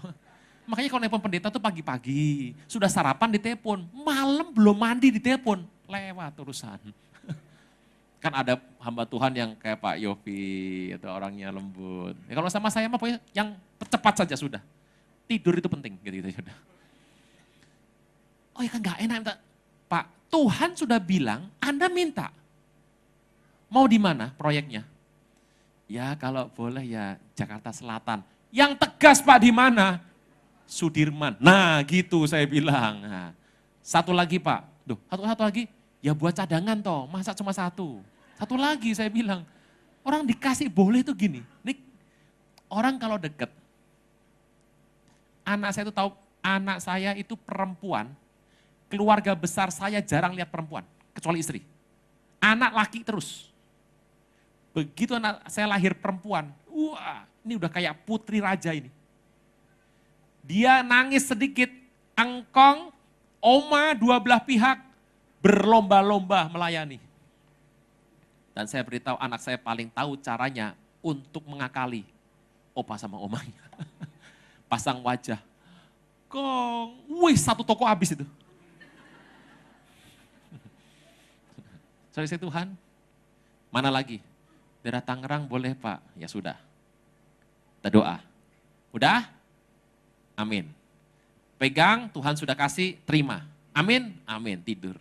Makanya kalau nelpon pendeta tuh pagi-pagi, sudah sarapan ditelepon, malam belum mandi ditelepon, lewat urusan. Kan ada hamba Tuhan yang kayak Pak Yofi, atau orangnya lembut. Ya, kalau sama saya mah pokoknya yang cepat saja sudah. Tidur itu penting gitu sudah. Oh ya kan nggak enak minta. Pak, Tuhan sudah bilang Anda minta. Mau di mana proyeknya? Ya kalau boleh ya Jakarta Selatan. Yang tegas Pak di mana? Sudirman. Nah gitu saya bilang. Nah, satu lagi Pak. Satu lagi. Ya buat cadangan toh. Masa cuma satu? Satu lagi saya bilang. Orang dikasih boleh tuh gini. Nih, orang kalau deket. Anak saya itu tahu. Anak saya itu perempuan. Keluarga besar saya jarang lihat perempuan. Kecuali istri. Anak laki terus. Begitu anak saya lahir perempuan, wah ini udah kayak putri raja ini. Dia nangis sedikit, engkong, oma, dua belah pihak berlomba-lomba melayani. Dan saya beritahu anak saya paling tahu caranya untuk mengakali. opa sama omanya. Pasang wajah. Wih, satu toko habis itu. Saudara saya Tuhan, mana lagi? Daerah Tangerang boleh Pak? Ya sudah. Kita doa. Udah? Amin. Pegang, Tuhan sudah kasih, terima. Amin? Amin, tidur.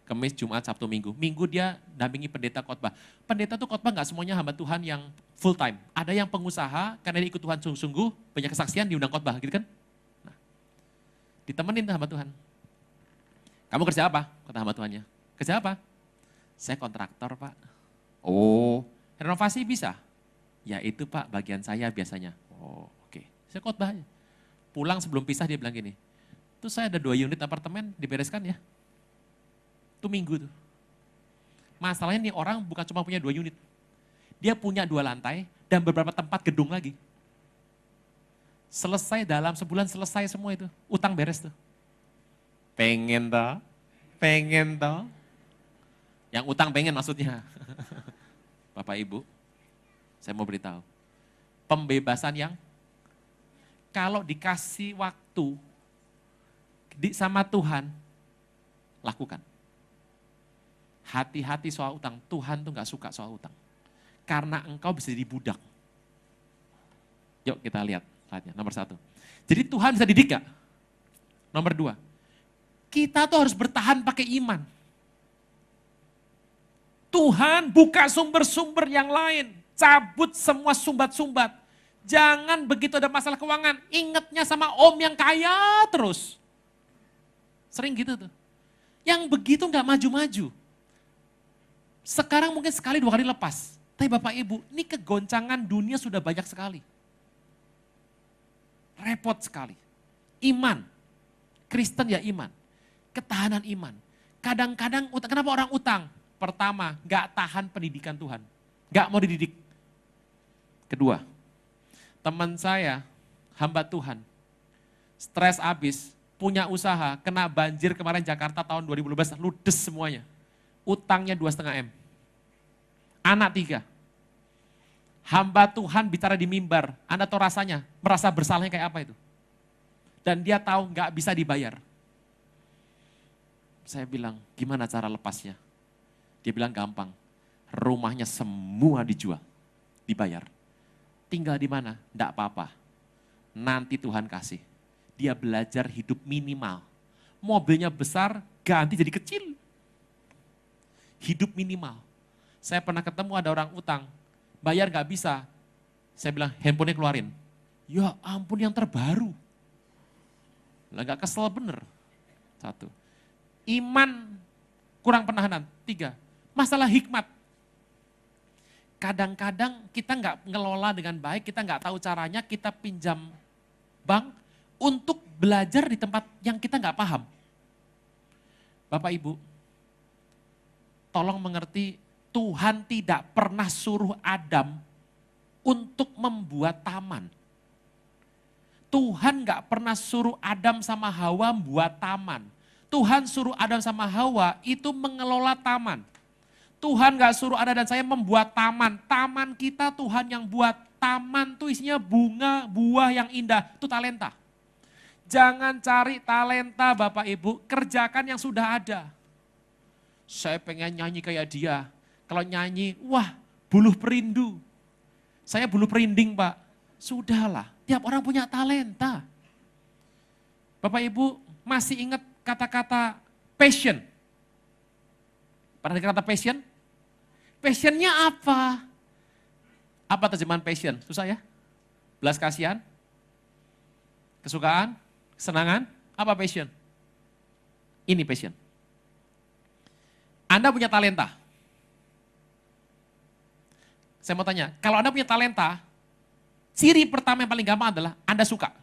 Kamis, Jumat, Sabtu, Minggu. Minggu dia dampingi pendeta khotbah. Pendeta tuh khotbah gak semuanya hamba Tuhan yang full time. Ada yang pengusaha, karena dia ikut Tuhan sungguh-sungguh, banyak kesaksian diundang khotbah gitu kan. Nah, ditemenin hamba Tuhan. Kamu kerja apa? Kata hamba Tuhannya. Kerja apa? Saya kontraktor Pak. Oh, renovasi bisa? Ya itu Pak, bagian saya biasanya. Oh oke, saya khotbah aja. Pulang sebelum pisah dia bilang gini, tuh saya ada 2 unit apartemen dibereskan ya. Itu Minggu tuh. Masalahnya nih orang bukan cuma punya 2 unit. Dia punya 2 lantai dan beberapa tempat gedung lagi. Selesai dalam sebulan selesai semua itu. Utang beres tuh. Pengen toh? Pengen toh? Yang utang pengen maksudnya. Bapak Ibu, saya mau beritahu. Pembebasan yang kalau dikasih waktu sama Tuhan, lakukan. Hati-hati soal utang. Tuhan tuh gak suka soal utang. Karena engkau bisa jadi budak. Yuk kita lihat slide-nya, nomor 1. Jadi Tuhan bisa didik gak? Nomor 2, kita tuh harus bertahan pakai iman. Tuhan buka sumber-sumber yang lain. Cabut semua sumbat-sumbat. Jangan begitu ada masalah keuangan, ingatnya sama om yang kaya terus. Sering gitu tuh. Yang begitu gak maju-maju. Sekarang mungkin sekali 2 kali lepas. Tapi Bapak Ibu, ini kegoncangan dunia sudah banyak sekali. Repot sekali. Iman. Kristen ya iman. Ketahanan iman. Kadang-kadang, kenapa orang utang? Pertama, gak tahan pendidikan Tuhan. Gak mau dididik. Kedua, teman saya, hamba Tuhan, stres abis, punya usaha, kena banjir kemarin Jakarta tahun 2012, ludes semuanya. Utangnya 2,5 M. Anak 3. Hamba Tuhan bicara di mimbar, Anda tahu rasanya, merasa bersalahnya kayak apa itu. Dan dia tahu gak bisa dibayar. Saya bilang, gimana cara lepasnya? Dia bilang gampang, rumahnya semua dijual, dibayar. Tinggal di mana? Enggak apa-apa. Nanti Tuhan kasih. Dia belajar hidup minimal. Mobilnya besar, ganti jadi kecil. Hidup minimal. Saya pernah ketemu ada orang utang, bayar gak bisa. Saya bilang, handphonenya keluarin. Ya ampun yang terbaru. Lah gak kesel bener. 1. Iman kurang penahanan. 3. Masalah hikmat. Kadang-kadang kita nggak ngelola dengan baik, kita nggak tahu caranya, kita pinjam bank untuk belajar di tempat yang kita nggak paham. Bapak Ibu, tolong mengerti, Tuhan tidak pernah suruh Adam untuk membuat taman. Tuhan nggak pernah suruh Adam sama Hawa membuat taman. Tuhan suruh Adam sama Hawa itu mengelola taman. Tuhan gak suruh Anda dan saya membuat taman. Taman kita Tuhan yang buat. Taman tuh isinya bunga, buah yang indah. Itu talenta. Jangan cari talenta Bapak Ibu, kerjakan yang sudah ada. Saya pengen nyanyi kayak dia. Kalau nyanyi, wah buluh perindu. Saya buluh perinding Pak. Sudahlah, tiap orang punya talenta. Bapak Ibu masih ingat kata-kata passion? Pernah dengar kata passion? Passionnya apa? Apa terjemahan passion? Susah ya? Belas kasihan? Kesukaan? Kesenangan? Apa passion? Ini passion. Anda punya talenta. Saya mau tanya, kalau Anda punya talenta, ciri pertama yang paling gampang adalah Anda suka.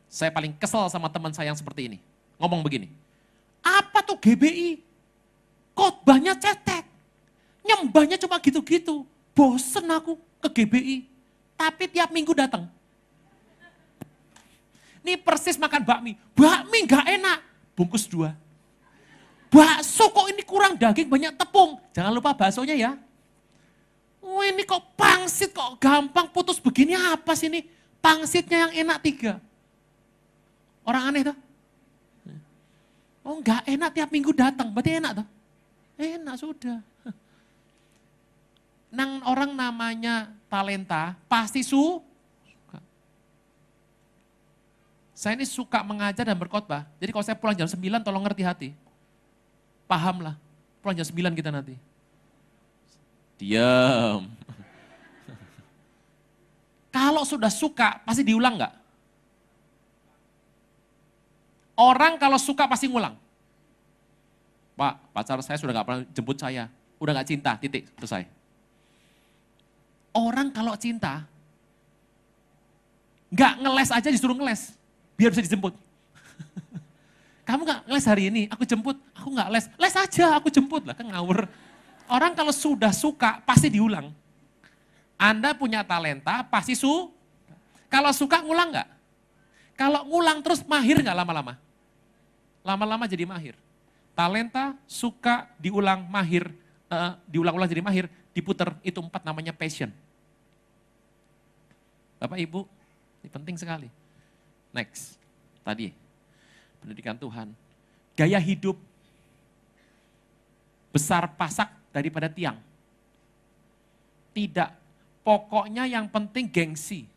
Saya paling kesel sama teman saya yang seperti ini. Ngomong begini, apa tuh GBI? Khotbahnya cetek, nyembahnya cuma gitu-gitu. Bosen aku ke GBI, tapi tiap minggu datang. Ini persis makan bakmi gak enak, bungkus 2. Bakso kok ini kurang daging, banyak tepung. Jangan lupa baksonya ya. Wah ini kok pangsit kok gampang putus begini apa sih ini? Pangsitnya yang enak 3. Orang aneh tuh. Oh enggak enak tiap minggu datang, berarti enak tuh. Enak sudah. Nang orang namanya talenta pasti suka. Saya ini suka mengajar dan berkhotbah. Jadi kalau saya pulang jam 9 tolong ngerti hati. Pahamlah. Pulang jam 9 kita nanti. Diam. Kalau sudah suka pasti diulang enggak? Orang kalau suka pasti ngulang. Pak, pacar saya sudah enggak pernah jemput saya. Udah enggak cinta, titik, selesai. Orang kalau cinta, enggak ngeles aja disuruh ngeles. Biar bisa dijemput. Kamu gak les hari ini, aku jemput. Aku gak les, les aja aku jemput lah, kan ngawur. Orang kalau sudah suka pasti diulang. Anda punya talenta pasti kalau suka ngulang gak? Kalau ngulang terus mahir gak lama-lama? Lama-lama jadi mahir. Talenta, suka, diulang, mahir, diulang-ulang jadi mahir, diputer, itu 4 namanya passion. Bapak Ibu, ini penting sekali. Next, tadi pendidikan Tuhan. Gaya hidup besar pasak daripada tiang. Tidak, pokoknya yang penting gengsi.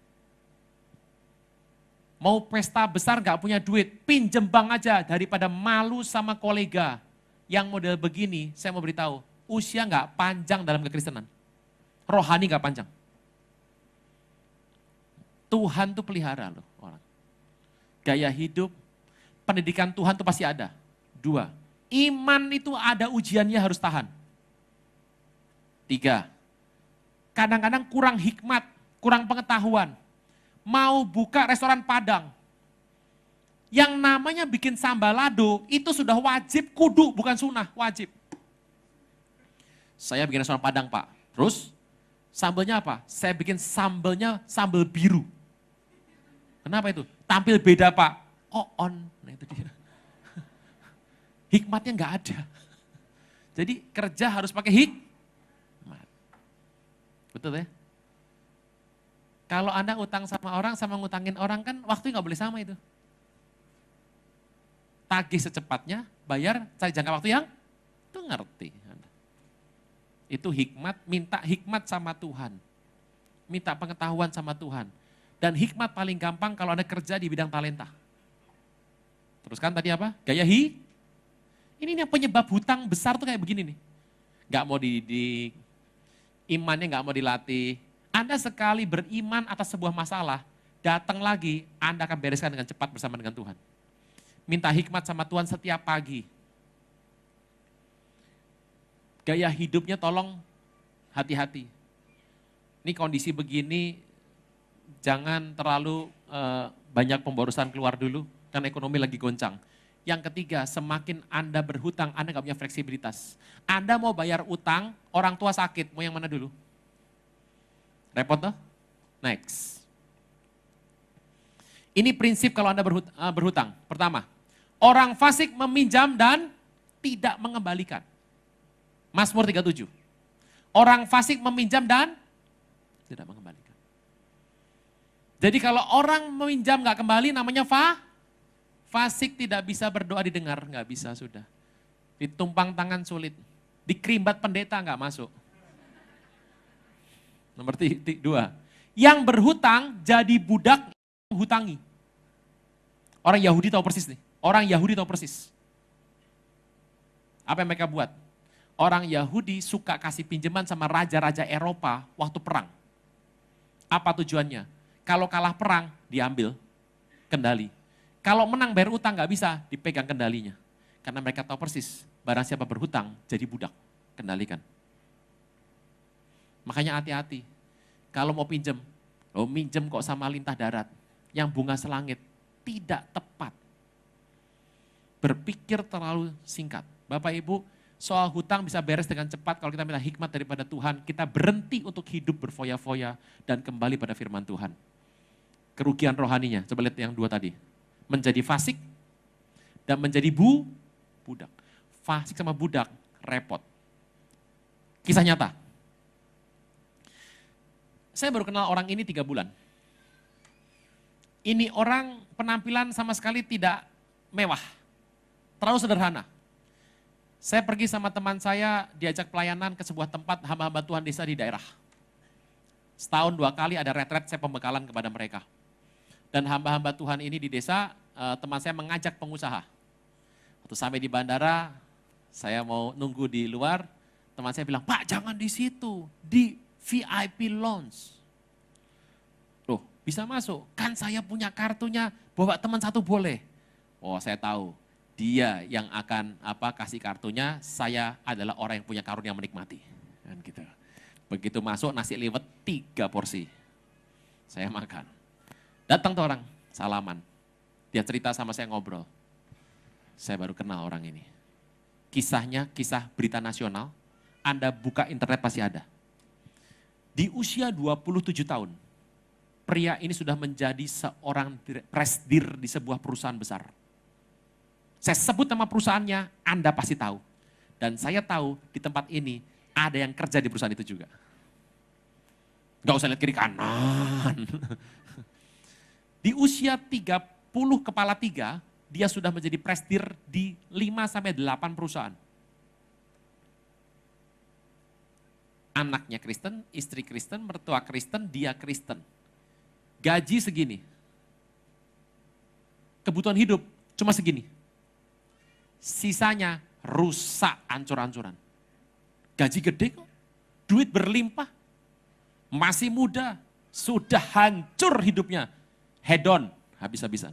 Mau pesta besar gak punya duit, pinjem bank aja daripada malu sama kolega. Yang model begini, saya mau beritahu, usia gak panjang dalam kekristenan. Rohani gak panjang. Tuhan tuh pelihara loh orang. Gaya hidup, pendidikan Tuhan itu pasti ada. 2, iman itu ada ujiannya harus tahan. 3, kadang-kadang kurang hikmat, kurang pengetahuan. Mau buka restoran Padang. Yang namanya bikin sambalado itu sudah wajib, kudu bukan sunnah, wajib. Saya bikin restoran Padang Pak, terus sambalnya apa? Saya bikin sambalnya sambal biru. Kenapa itu? Tampil beda Pak. Oh on, nah itu dia. Hikmatnya nggak ada. Jadi kerja harus pakai hikmat. Betul ya? Kalau Anda utang sama orang, sama ngutangin orang kan waktu nggak boleh sama itu. Tagih secepatnya, bayar, cari jangka waktu yang itu ngerti. Itu hikmat, minta hikmat sama Tuhan. Minta pengetahuan sama Tuhan. Dan hikmat paling gampang kalau Anda kerja di bidang talenta. Teruskan tadi apa? Gaya ini yang penyebab hutang besar tuh kayak begini nih. Gak mau dididik, imannya gak mau dilatih. Anda sekali beriman atas sebuah masalah, datang lagi, Anda akan bereskan dengan cepat bersama dengan Tuhan. Minta hikmat sama Tuhan setiap pagi. Gaya hidupnya tolong hati-hati. Ini kondisi begini, jangan terlalu banyak pemborosan keluar dulu, karena ekonomi lagi goncang. Yang ketiga, semakin Anda berhutang, Anda gak punya fleksibilitas. Anda mau bayar utang, orang tua sakit, mau yang mana dulu? Repot tuh? Next. Ini prinsip kalau Anda berhutang. Pertama, orang fasik meminjam dan tidak mengembalikan. Mazmur 37. Orang fasik meminjam dan tidak mengembalikan. Jadi kalau orang meminjam gak kembali namanya fasik, tidak bisa berdoa didengar, gak bisa sudah. Ditumpang tangan sulit, dikerimbat pendeta gak masuk. Nomor 2, yang berhutang jadi budak menghutangi. Orang Yahudi tahu persis nih, orang Yahudi tahu persis. Apa yang mereka buat? Orang Yahudi suka kasih pinjaman sama raja-raja Eropa waktu perang. Apa tujuannya? Kalau kalah perang, diambil kendali. Kalau menang bayar utang gak bisa, dipegang kendalinya. Karena mereka tahu persis, barang siapa berhutang jadi budak, kendalikan. Makanya hati-hati, kalau mau pinjem, minjem kok sama lintah darat, yang bunga selangit, tidak tepat. Berpikir terlalu singkat. Bapak Ibu, soal hutang bisa beres dengan cepat kalau kita minta hikmat daripada Tuhan, kita berhenti untuk hidup berfoya-foya dan kembali pada firman Tuhan. Kerugian rohaninya, coba lihat yang 2 tadi. Menjadi fasik dan menjadi budak. Fasik sama budak repot. Kisah nyata. Saya baru kenal orang ini 3 bulan. Ini orang penampilan sama sekali tidak mewah, terlalu sederhana. Saya pergi sama teman saya, diajak pelayanan ke sebuah tempat hamba-hamba Tuhan desa di daerah. Setahun 2 kali ada retret, saya pembekalan kepada mereka. Dan hamba-hamba Tuhan ini di desa, teman saya mengajak pengusaha. Waktu sampai di bandara, saya mau nunggu di luar, teman saya bilang, Pak jangan di situ, di VIP lounge. Loh bisa masuk, kan saya punya kartunya, bawa teman satu boleh. Oh saya tahu. Dia yang akan kasih kartunya, saya adalah orang yang punya karunia menikmati. Kan gitu. Begitu masuk nasi liwet 3 porsi. Saya makan. Datang tuh orang, salaman. Dia cerita sama saya ngobrol. Saya baru kenal orang ini. Kisahnya kisah berita nasional, Anda buka internet pasti ada. Di usia 27 tahun, pria ini sudah menjadi seorang presidir di sebuah perusahaan besar. Saya sebut nama perusahaannya, Anda pasti tahu. Dan saya tahu di tempat ini ada yang kerja di perusahaan itu juga. Gak usah lihat kiri kanan. Di usia 30 kepala 3, dia sudah menjadi presidir di 5-8 perusahaan. Anaknya Kristen, istri Kristen, mertua Kristen, dia Kristen. Gaji segini. Kebutuhan hidup cuma segini. Sisanya rusak ancur-ancuran. Gaji gede kok, duit berlimpah. Masih muda, sudah hancur hidupnya. Hedon, habis-habisan.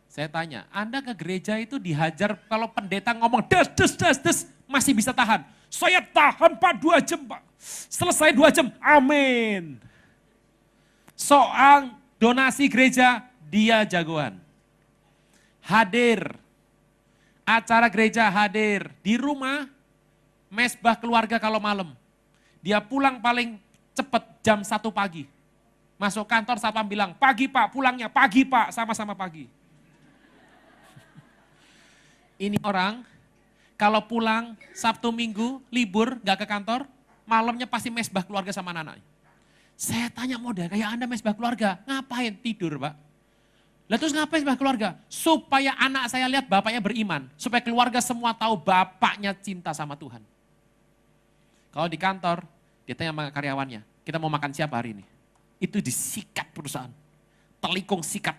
Saya tanya, Anda ke gereja itu dihajar kalau pendeta ngomong des, masih bisa tahan. Saya tahan Pak 2 jam Pak. Selesai 2 jam, amin. Soal donasi gereja, dia jagoan. Hadir. Acara gereja hadir. Di rumah, mesbah keluarga kalau malam. Dia pulang paling cepat jam 1 pagi. Masuk kantor satpam bilang, pagi Pak, pulangnya pagi Pak, sama-sama pagi. Ini orang, kalau pulang Sabtu Minggu, libur, gak ke kantor, malamnya pasti mesbah keluarga sama anak-anaknya. Saya tanya model, kayak Anda mesbah keluarga, ngapain? Tidur Pak. Lah terus ngapain mesbah keluarga? Supaya anak saya lihat bapaknya beriman. Supaya keluarga semua tahu bapaknya cinta sama Tuhan. Kalau di kantor, dia tanya sama karyawannya, kita mau makan siapa hari ini? Itu disikat perusahaan. Telikung sikat.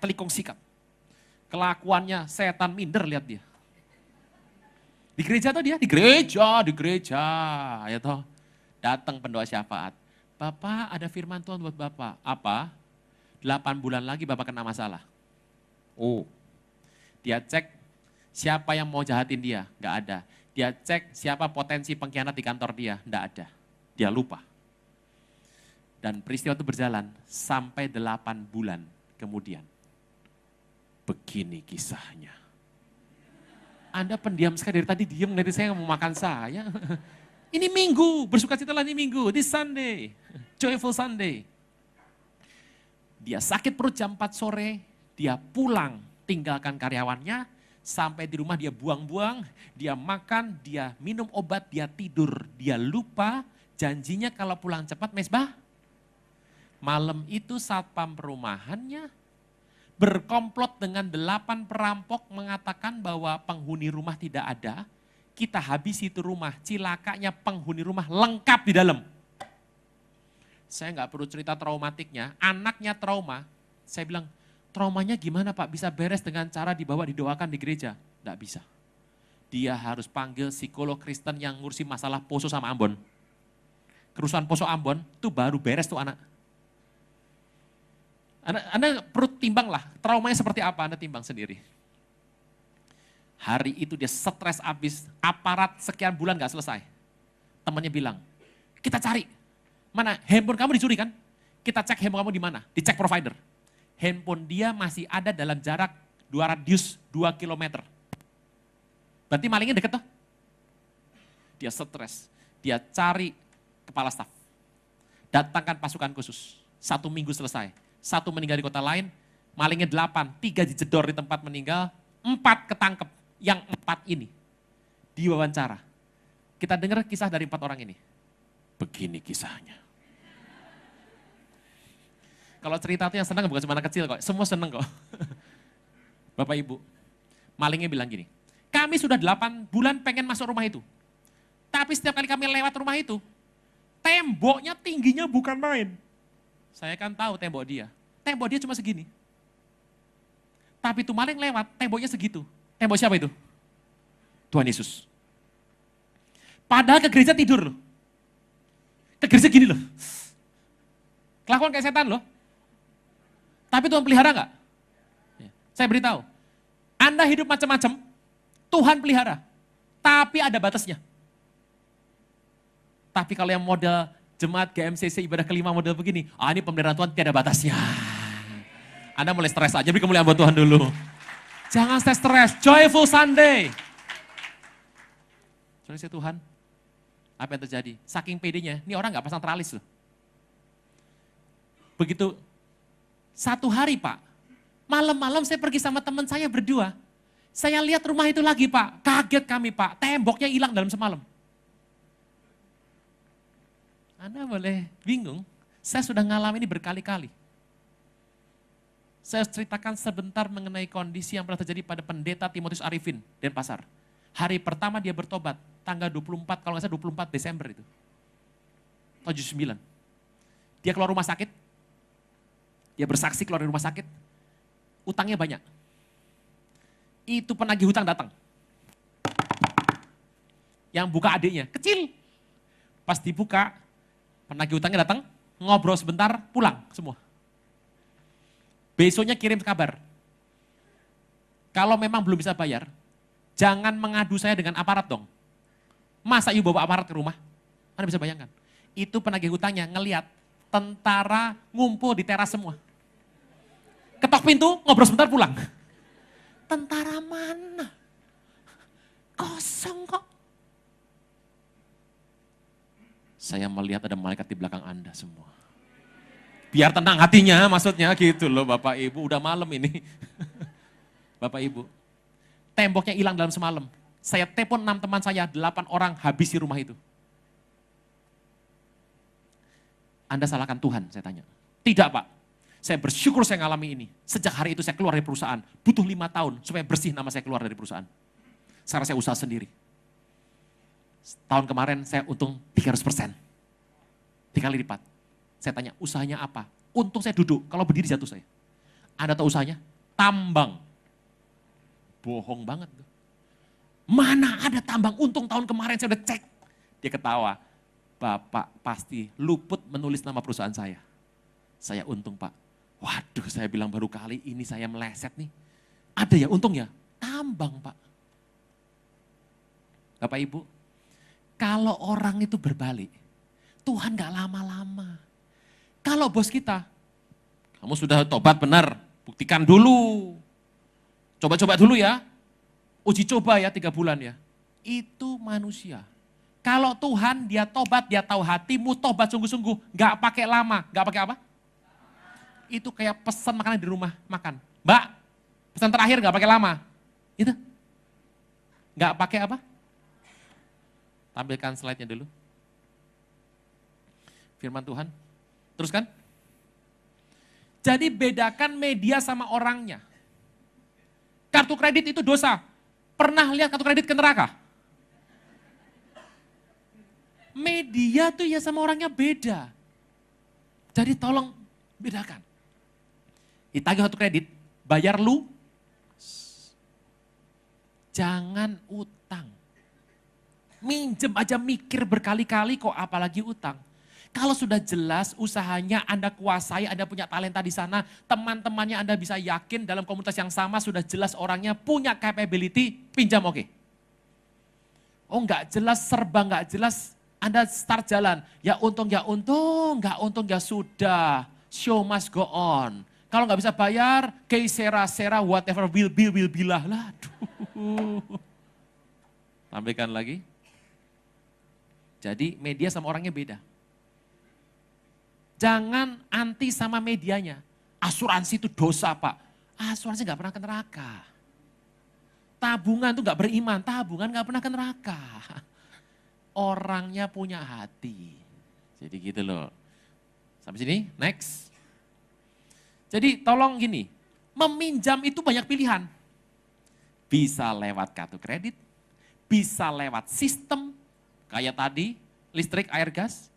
Kelakuannya setan minder lihat dia. Di gereja tuh dia, di gereja. Ya toh. Datang pendoa syafaat. Bapak ada firman Tuhan buat Bapak. Apa? 8 bulan lagi Bapak kena masalah. Oh. Dia cek siapa yang mau jahatin dia, nggak ada. Dia cek siapa potensi pengkhianat di kantor dia, nggak ada. Dia lupa. Dan peristiwa itu berjalan sampai 8 bulan kemudian. Begini kisahnya. Anda pendiam sekali, dari tadi diam ngeliatin saya mau makan saya. Ini Minggu, bersukacitalah ini Minggu, this Sunday, joyful Sunday. Dia sakit perut jam 4 sore, dia pulang tinggalkan karyawannya, sampai di rumah dia buang-buang, dia makan, dia minum obat, dia tidur, dia lupa janjinya kalau pulang cepat mesbah. Malam itu satpam perumahannya berkomplot dengan 8 perampok mengatakan bahwa penghuni rumah tidak ada, kita habisi itu rumah, cilakanya penghuni rumah lengkap di dalam. Saya nggak perlu cerita traumatiknya, anaknya trauma, saya bilang, traumanya gimana Pak? Bisa beres dengan cara dibawa didoakan di gereja? Nggak bisa. Dia harus panggil psikolog Kristen yang ngurusi masalah Poso sama Ambon. Kerusuhan Poso Ambon, itu baru beres tuh anak. Anda perlu timbang lah, traumanya seperti apa, Anda timbang sendiri. Hari itu dia stres abis, aparat sekian bulan gak selesai. Temannya bilang, kita cari, mana handphone kamu dicuri kan? Kita cek handphone kamu di mana, dicek provider. Handphone dia masih ada dalam jarak 2 radius 2 km. Berarti malingnya deket tuh. Dia stres, dia cari kepala staf. Datangkan pasukan khusus, 1 minggu selesai. 1 meninggal di kota lain, malingnya 8, 3 dijedor di tempat meninggal, 4 ketangkep. Yang 4 ini diwawancara. Kita dengar kisah dari 4 orang ini. Begini kisahnya. Kalau cerita tuh yang senang bukan cuma anak kecil kok, semua seneng kok. Bapak Ibu, malingnya bilang gini, kami sudah 8 bulan pengen masuk rumah itu. Tapi setiap kali kami lewat rumah itu, temboknya tingginya bukan main. Saya kan tahu tembok dia. Tembok dia cuma segini. Tapi itu maling lewat, temboknya segitu. Tembok siapa itu? Tuhan Yesus. Padahal ke gereja tidur loh. Ke gereja gini loh. Kelakuan kayak setan loh. Tapi Tuhan pelihara enggak? Saya beritahu, Anda hidup macam-macam, Tuhan pelihara. Tapi ada batasnya. Tapi kalau yang model jemaat GMCC ibadah kelima model begini, ini pemeliharaan Tuhan tiada batasnya. Anda mulai stres aja, beri kemuliaan buat Tuhan dulu. Jangan stres, joyful Sunday. Soalnya Tuhan, apa yang terjadi? Saking pedenya, ini orang gak pasang teralis loh. Begitu, satu hari Pak, malam-malam saya pergi sama teman saya berdua. Saya lihat rumah itu lagi Pak, kaget kami Pak, temboknya hilang dalam semalam. Anda boleh bingung, saya sudah ngalamin ini berkali-kali. Saya ceritakan sebentar mengenai kondisi yang pernah terjadi pada pendeta Timotius Arifin, Denpasar. Hari pertama dia bertobat, tanggal 24, kalau nggak salah 24 Desember itu. Tahun 79. Dia keluar rumah sakit, dia bersaksi keluar dari rumah sakit, utangnya banyak. Itu penagih hutang datang. Yang buka adiknya, kecil. Pas dibuka, penagih hutangnya datang, ngobrol sebentar, pulang semua. Besoknya kirim kabar. Kalau memang belum bisa bayar, jangan mengadu saya dengan aparat dong. Masa ibu bawa aparat ke rumah? Anda bisa bayangkan. Itu penagih hutangnya ngelihat tentara ngumpul di teras semua. Ketok pintu, ngobrol sebentar pulang. Tentara mana? Kosong kok. Saya melihat ada malaikat di belakang Anda semua. Biar tenang hatinya, maksudnya gitu loh Bapak Ibu, udah malam ini. Bapak Ibu, temboknya hilang dalam semalam. Saya telepon 6 teman saya, 8 orang habis di rumah itu. Anda salahkan Tuhan, saya tanya. Tidak Pak, saya bersyukur saya ngalami ini. Sejak hari itu saya keluar dari perusahaan, butuh 5 tahun supaya bersih nama saya keluar dari perusahaan. Sekarang saya usaha sendiri. Tahun kemarin saya untung 300%. 3 kali lipat. Saya tanya, usahanya apa? Untung saya duduk, kalau berdiri jatuh saya. Anda tahu usahanya? Tambang. Bohong banget. Mana ada tambang, untung tahun kemarin saya udah cek. Dia ketawa, Bapak pasti luput menulis nama perusahaan saya. Saya untung Pak. Waduh, saya bilang baru kali ini saya meleset nih. Ada ya untung ya? Tambang Pak. Bapak Ibu, kalau orang itu berbalik, Tuhan gak lama-lama. Kalau bos kita, kamu sudah tobat benar, buktikan dulu. Coba-coba dulu ya, uji coba ya 3 bulan ya. Itu manusia. Kalau Tuhan dia tobat, dia tahu hatimu tobat sungguh-sungguh. Gak pakai lama, gak pakai apa? Itu kayak pesan makanan di rumah, makan. Mbak, pesan terakhir gak pakai lama. Itu. Gak pakai apa? Tampilkan slide-nya dulu. Firman Tuhan. Teruskan. Jadi bedakan media sama orangnya. Kartu kredit itu dosa. Pernah lihat kartu kredit ke neraka? Media tuh ya sama orangnya beda. Jadi tolong bedakan. Ditagih kartu kredit, bayar lu. Jangan utang. Minjem aja mikir berkali-kali kok apalagi utang. Kalau sudah jelas usahanya Anda kuasai, Anda punya talenta di sana, teman-temannya Anda bisa yakin dalam komunitas yang sama, sudah jelas orangnya punya capability, pinjam oke. Oh enggak jelas, serba enggak jelas, Anda start jalan. Ya untung, enggak untung ya sudah, show must go on. Kalau enggak bisa bayar, sera, whatever, will be lah. Aduh. Tampilkan lagi. Jadi media sama orangnya beda. Jangan anti sama medianya. Asuransi itu dosa Pak. Asuransi gak pernah ke neraka. Tabungan itu gak beriman, tabungan gak pernah ke neraka. Orangnya punya hati. Jadi gitu loh. Sampai sini, next. Jadi tolong gini, meminjam itu banyak pilihan. Bisa lewat kartu kredit, bisa lewat sistem, kayak tadi, listrik, air, gas.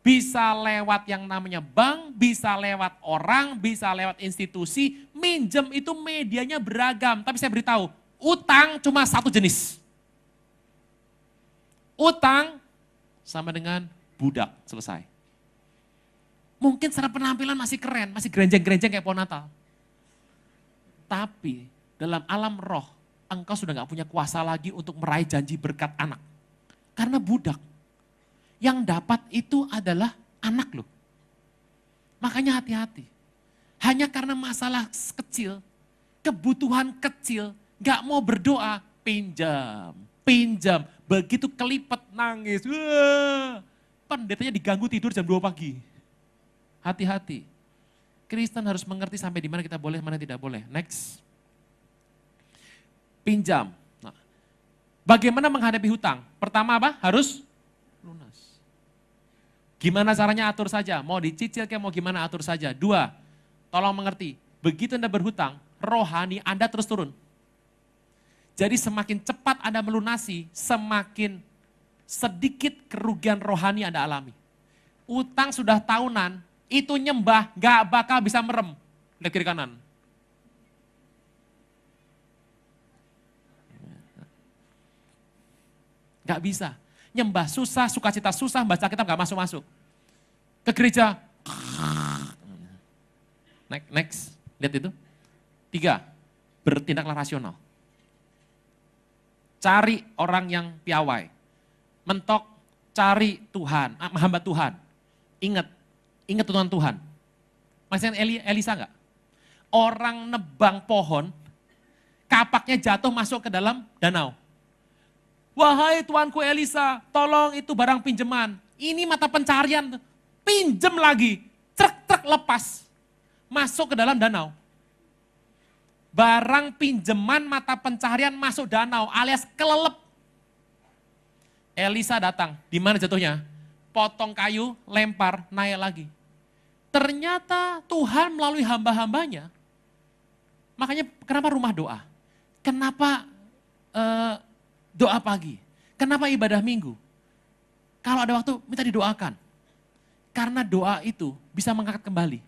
Bisa lewat yang namanya bank, bisa lewat orang, bisa lewat institusi. Minjem itu medianya beragam, tapi saya beritahu, utang cuma satu jenis. Utang sama dengan budak, selesai. Mungkin secara penampilan masih keren, masih gerenjeng-gerenjeng kayak pohon Natal. Tapi dalam alam roh, engkau sudah gak punya kuasa lagi untuk meraih janji berkat anak. Karena budak. Yang dapat itu adalah anak loh. Makanya hati-hati. Hanya karena masalah kecil, kebutuhan kecil, gak mau berdoa, pinjam. Begitu kelipet nangis, wah, pendetanya diganggu tidur jam 2 pagi. Hati-hati. Kristen harus mengerti sampai di mana kita boleh, mana tidak boleh. Next. Pinjam. Nah, bagaimana menghadapi hutang? Pertama apa? Harus lunas. Gimana caranya atur saja? Mau dicicil kayak mau gimana atur saja. 2, tolong mengerti. Begitu Anda berhutang, rohani Anda terus turun. Jadi semakin cepat Anda melunasi, semakin sedikit kerugian rohani Anda alami. Utang sudah tahunan, itu nyembah gak bakal bisa merem. Lihat kiri kanan. Gak bisa. Nyembah susah, sukacita susah, baca kitab gak masuk-masuk. Ke gereja. Next. Lihat itu. 3, bertindaklah rasional. Cari orang yang piawai. Mentok, cari Tuhan, hamba Tuhan. Ingat tuntunan Tuhan. Masih Elisa enggak? Orang nebang pohon, kapaknya jatuh masuk ke dalam danau. Wahai tuanku Elisa, tolong itu barang pinjaman. Ini mata pencarian, pinjem lagi. Trek lepas, masuk ke dalam danau. Barang pinjaman mata pencaharian masuk danau alias kelelep. Elisa datang, di mana jatuhnya? Potong kayu, lempar, naik lagi. Ternyata Tuhan melalui hamba-hambanya. Makanya kenapa rumah doa? Kenapa doa pagi? Kenapa ibadah minggu? Kalau ada waktu minta didoakan. Karena doa itu bisa mengangkat kembali.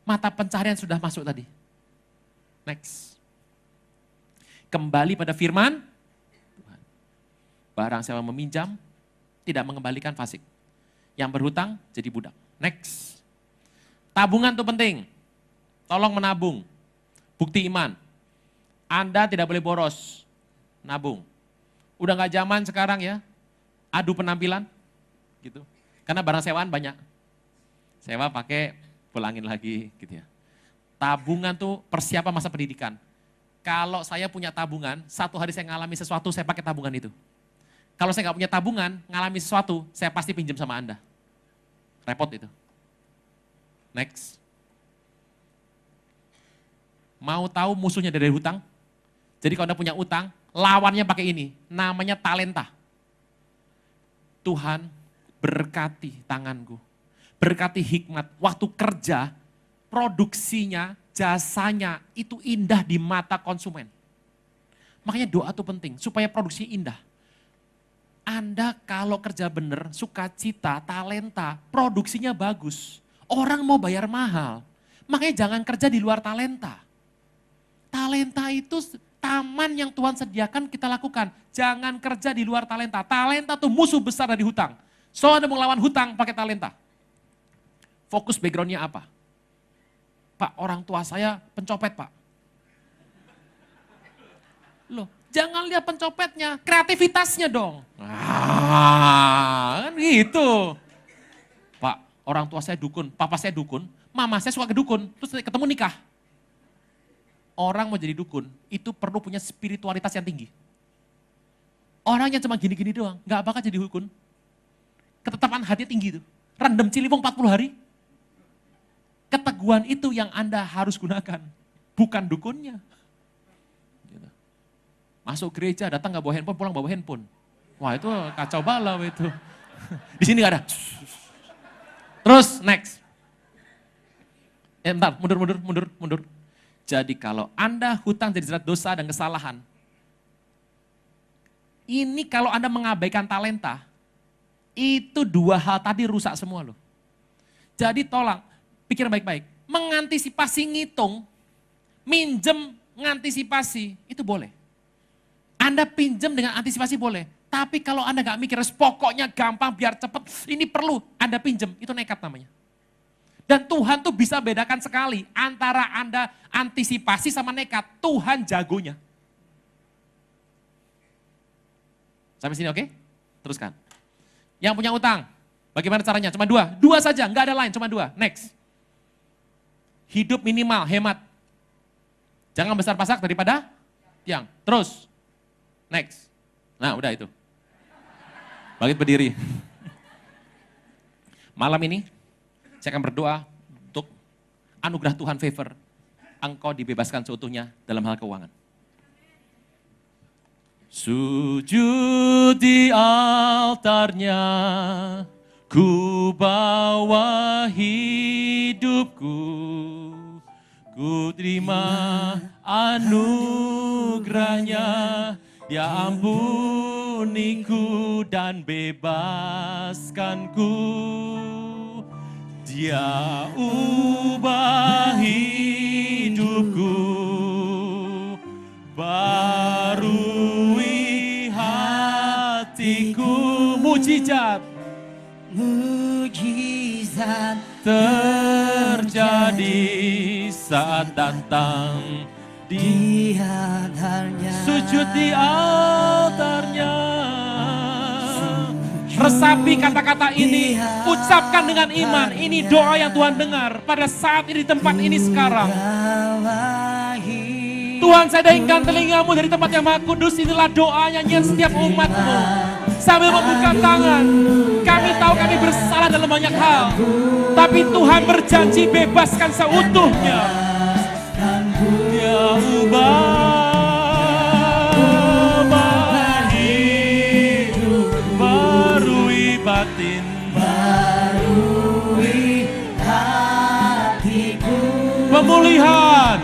Mata pencaharian sudah masuk tadi. Next. Kembali pada firman Tuhan. Barang siapa meminjam, tidak mengembalikan fasik. Yang berhutang jadi budak. Next. Tabungan itu penting. Tolong menabung. Bukti iman. Anda tidak boleh boros. Nabung. Udah gak zaman sekarang ya. Adu penampilan. Gitu. Karena barang sewaan banyak. Sewa pakai pulangin lagi gitu ya. Tabungan tuh persiapan masa pendidikan. Kalau saya punya tabungan, satu hari saya ngalami sesuatu, saya pakai tabungan itu. Kalau saya nggak punya tabungan, ngalami sesuatu, saya pasti pinjam sama Anda. Repot itu. Next. Mau tahu musuhnya dari hutang? Jadi kalau Anda punya utang, lawannya pakai ini, namanya talenta. Tuhan berkati tanganku, berkati hikmat, waktu kerja, produksinya, jasanya itu indah di mata konsumen. Makanya doa itu penting, supaya produksinya indah. Anda kalau kerja benar, sukacita, talenta, produksinya bagus. Orang mau bayar mahal. Makanya jangan kerja di luar talenta. Talenta itu taman yang Tuhan sediakan kita lakukan. Jangan kerja di luar talenta. Talenta itu musuh besar dari hutang. So Anda mau melawan hutang pakai talenta. Fokus backgroundnya apa? Pak, orang tua saya pencopet, Pak. Loh, jangan lihat pencopetnya, kreativitasnya dong. Kan gitu. Pak, orang tua saya dukun, papa saya dukun, mama saya suka ke dukun, terus ketemu nikah. Orang mau jadi dukun, itu perlu punya spiritualitas yang tinggi. Orang yang cuma gini-gini doang, gak bakal jadi dukun. Ketetapan hatinya tinggi tuh. Rendem Ciliwung 40 hari. Keteguhan itu yang Anda harus gunakan, bukan dukunnya. Masuk gereja, datang nggak bawa handphone, pulang bawa handphone. Wah itu kacau balau itu. Di sini nggak ada. Terus next. Bentar, mundur. Jadi kalau Anda hutang jadi jerat dosa dan kesalahan, ini kalau Anda mengabaikan talenta, itu dua hal tadi rusak semua loh. Jadi tolong, pikir baik-baik. Mengantisipasi ngitung, minjem ngantisipasi, itu boleh. Anda pinjam dengan antisipasi boleh. Tapi kalau Anda gak mikir, pokoknya gampang biar cepet, ini perlu, Anda pinjam, itu nekat namanya. Dan Tuhan tuh bisa bedakan sekali antara Anda antisipasi sama nekat. Tuhan jagonya. Sampai sini oke? Teruskan. Yang punya utang, bagaimana caranya? Cuma dua. Dua saja, nggak ada lain, cuma dua. Next. Hidup minimal, hemat. Jangan besar pasak daripada tiang. Terus. Next. Nah udah itu. Bangkit berdiri. Malam ini, saya akan berdoa untuk anugerah Tuhan favor. Engkau dibebaskan seutuhnya dalam hal keuangan. Sujud di altarnya, ku bawa hidupku, ku terima anugerahnya, dia ampuniku dan bebaskanku. Dia ubah hidupku, barui hatiku. Mujizat terjadi saat datang di altarnya. Sujud di altarnya. Resapi kata-kata ini, ucapkan dengan iman. Ini doa yang Tuhan dengar pada saat ini, di tempat ini sekarang. Tuhan, saya dahingkan telingamu dari tempat yang maha kudus. Inilah doa nyanyian setiap umatmu. Sambil membuka tangan, kami tahu kami bersalah dalam banyak hal. Tapi Tuhan berjanji bebaskan seutuhnya. Dia ubah batin, barui hatiku. Pemulihan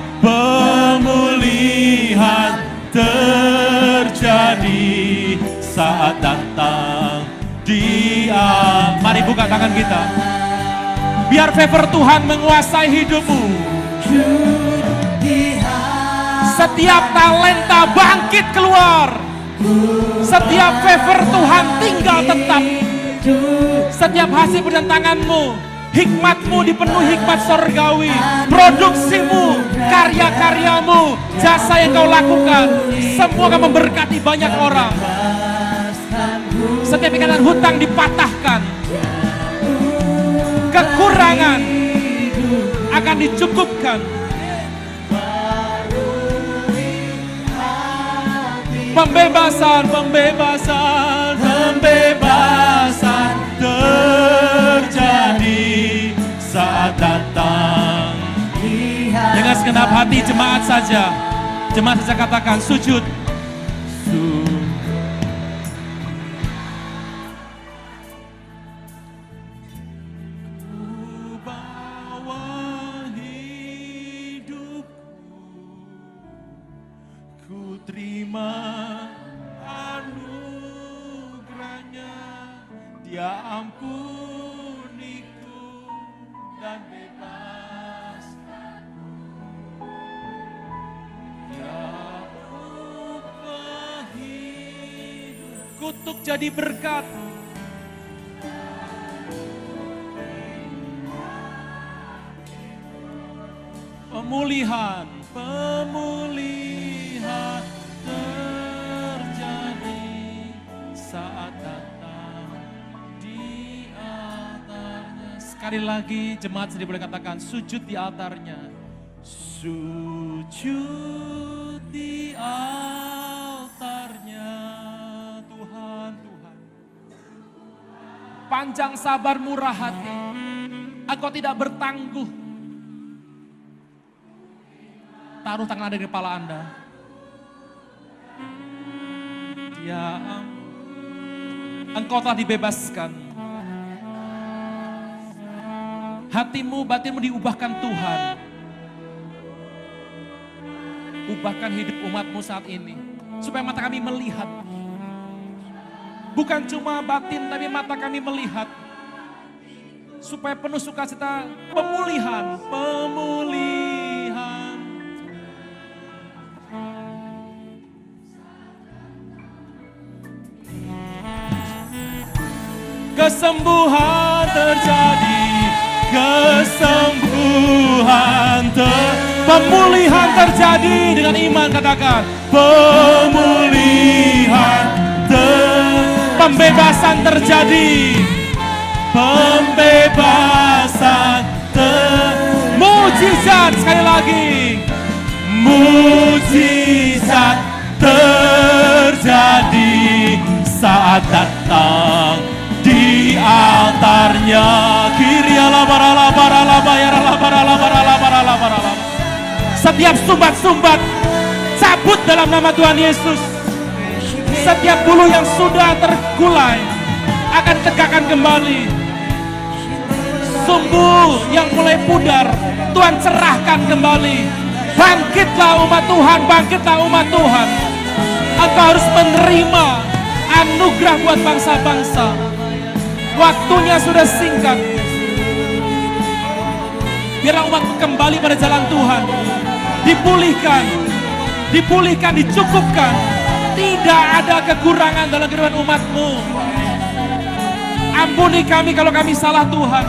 terjadi saat datang dia. Mari buka tangan kita. Biar favor Tuhan menguasai hidupmu. Setiap talenta bangkit keluar. Setiap favor Tuhan tinggal tetap. Setiap hasil pekerjaan tanganmu, hikmatmu dipenuhi hikmat sorgawi. Produksimu, karya-karyamu, jasa yang kau lakukan, semua akan memberkati banyak orang. Setiap ikatan hutang dipatahkan. Kekurangan akan dicukupkan. Pembebasan terjadi saat datang. Dengan segenap hati jemaat saja katakan sujud. Ku terima anugerahnya, dia ampuniku dan bebaskanku. Dia ubah hidup, kutuk jadi berkat. Pemulihan terjadi saat datang di altarnya. Sekali lagi jemaat sendiri boleh katakan sujud di altarnya. Sujud di altarnya Tuhan. Panjang sabar murah hati. Engkau tidak bertangguh. Taruh tangan Anda di kepala Anda. Ya, Engkau telah dibebaskan. Hatimu, batinmu diubahkan Tuhan. Ubahkan hidup umatmu saat ini. Supaya mata kami melihat. Bukan cuma batin, tapi mata kami melihat. Supaya penuh sukacita, pemulihan. Kesembuhan terjadi, pemulihan terjadi dengan iman, katakan pemulihan, pembebasan terjadi, mujizat, sekali lagi, mujizat terjadi saat datang di altarnya. Setiap sumbat-sumbat cabut dalam nama Tuhan Yesus. Setiap bulu yang sudah tergulai akan tegakkan kembali. Sumbu yang mulai pudar Tuhan cerahkan kembali. Bangkitlah umat Tuhan, bangkitlah umat Tuhan. Engkau harus menerima anugerah buat bangsa-bangsa. Waktunya sudah singkat. Biarlah umat kembali pada jalan Tuhan. Dipulihkan, dicukupkan. Tidak ada kekurangan dalam kehidupan umatmu. Ampuni kami kalau kami salah Tuhan.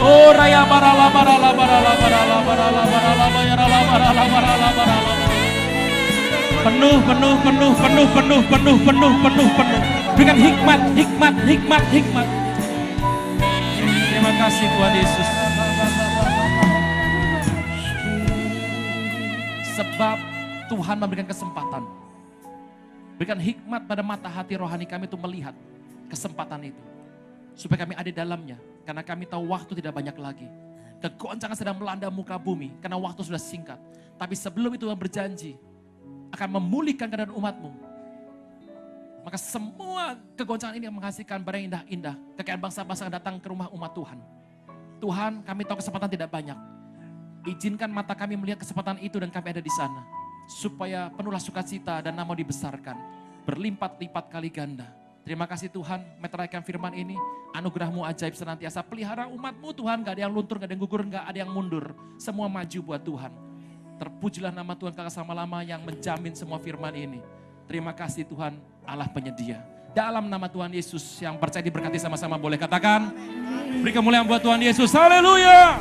Oh raya barala barala barala barala barala barala barala barala barala barala. Penuh. Dengan hikmat. Terima kasih Tuhan Yesus. Sebab Tuhan memberikan kesempatan. Berikan hikmat pada mata hati rohani kami untuk melihat kesempatan itu. Supaya kami ada di dalamnya. Karena kami tahu waktu tidak banyak lagi. Kegoncangan sedang melanda muka bumi. Karena waktu sudah singkat. Tapi sebelum itu Tuhan berjanji akan memulihkan keadaan umatmu. Maka semua kegoncangan ini menghasilkan barang yang indah-indah. Kekayaan bangsa-bangsa akan datang ke rumah umat Tuhan. Tuhan, kami tahu kesempatan tidak banyak. Izinkan mata kami melihat kesempatan itu dan kami ada di sana. Supaya penuhlah sukacita dan nama dibesarkan. Berlipat-lipat kali ganda. Terima kasih Tuhan, meteraikan firman ini. Anugerah-Mu ajaib senantiasa. Pelihara umat-Mu Tuhan, gak ada yang luntur, gak ada yang gugur, gak ada yang mundur. Semua maju buat Tuhan. Terpujilah nama Tuhan kakak sama-lama yang menjamin semua firman ini. Terima kasih Tuhan Allah penyedia. Dalam nama Tuhan Yesus yang percaya diberkati sama-sama boleh katakan. Beri kemuliaan buat Tuhan Yesus. Haleluya.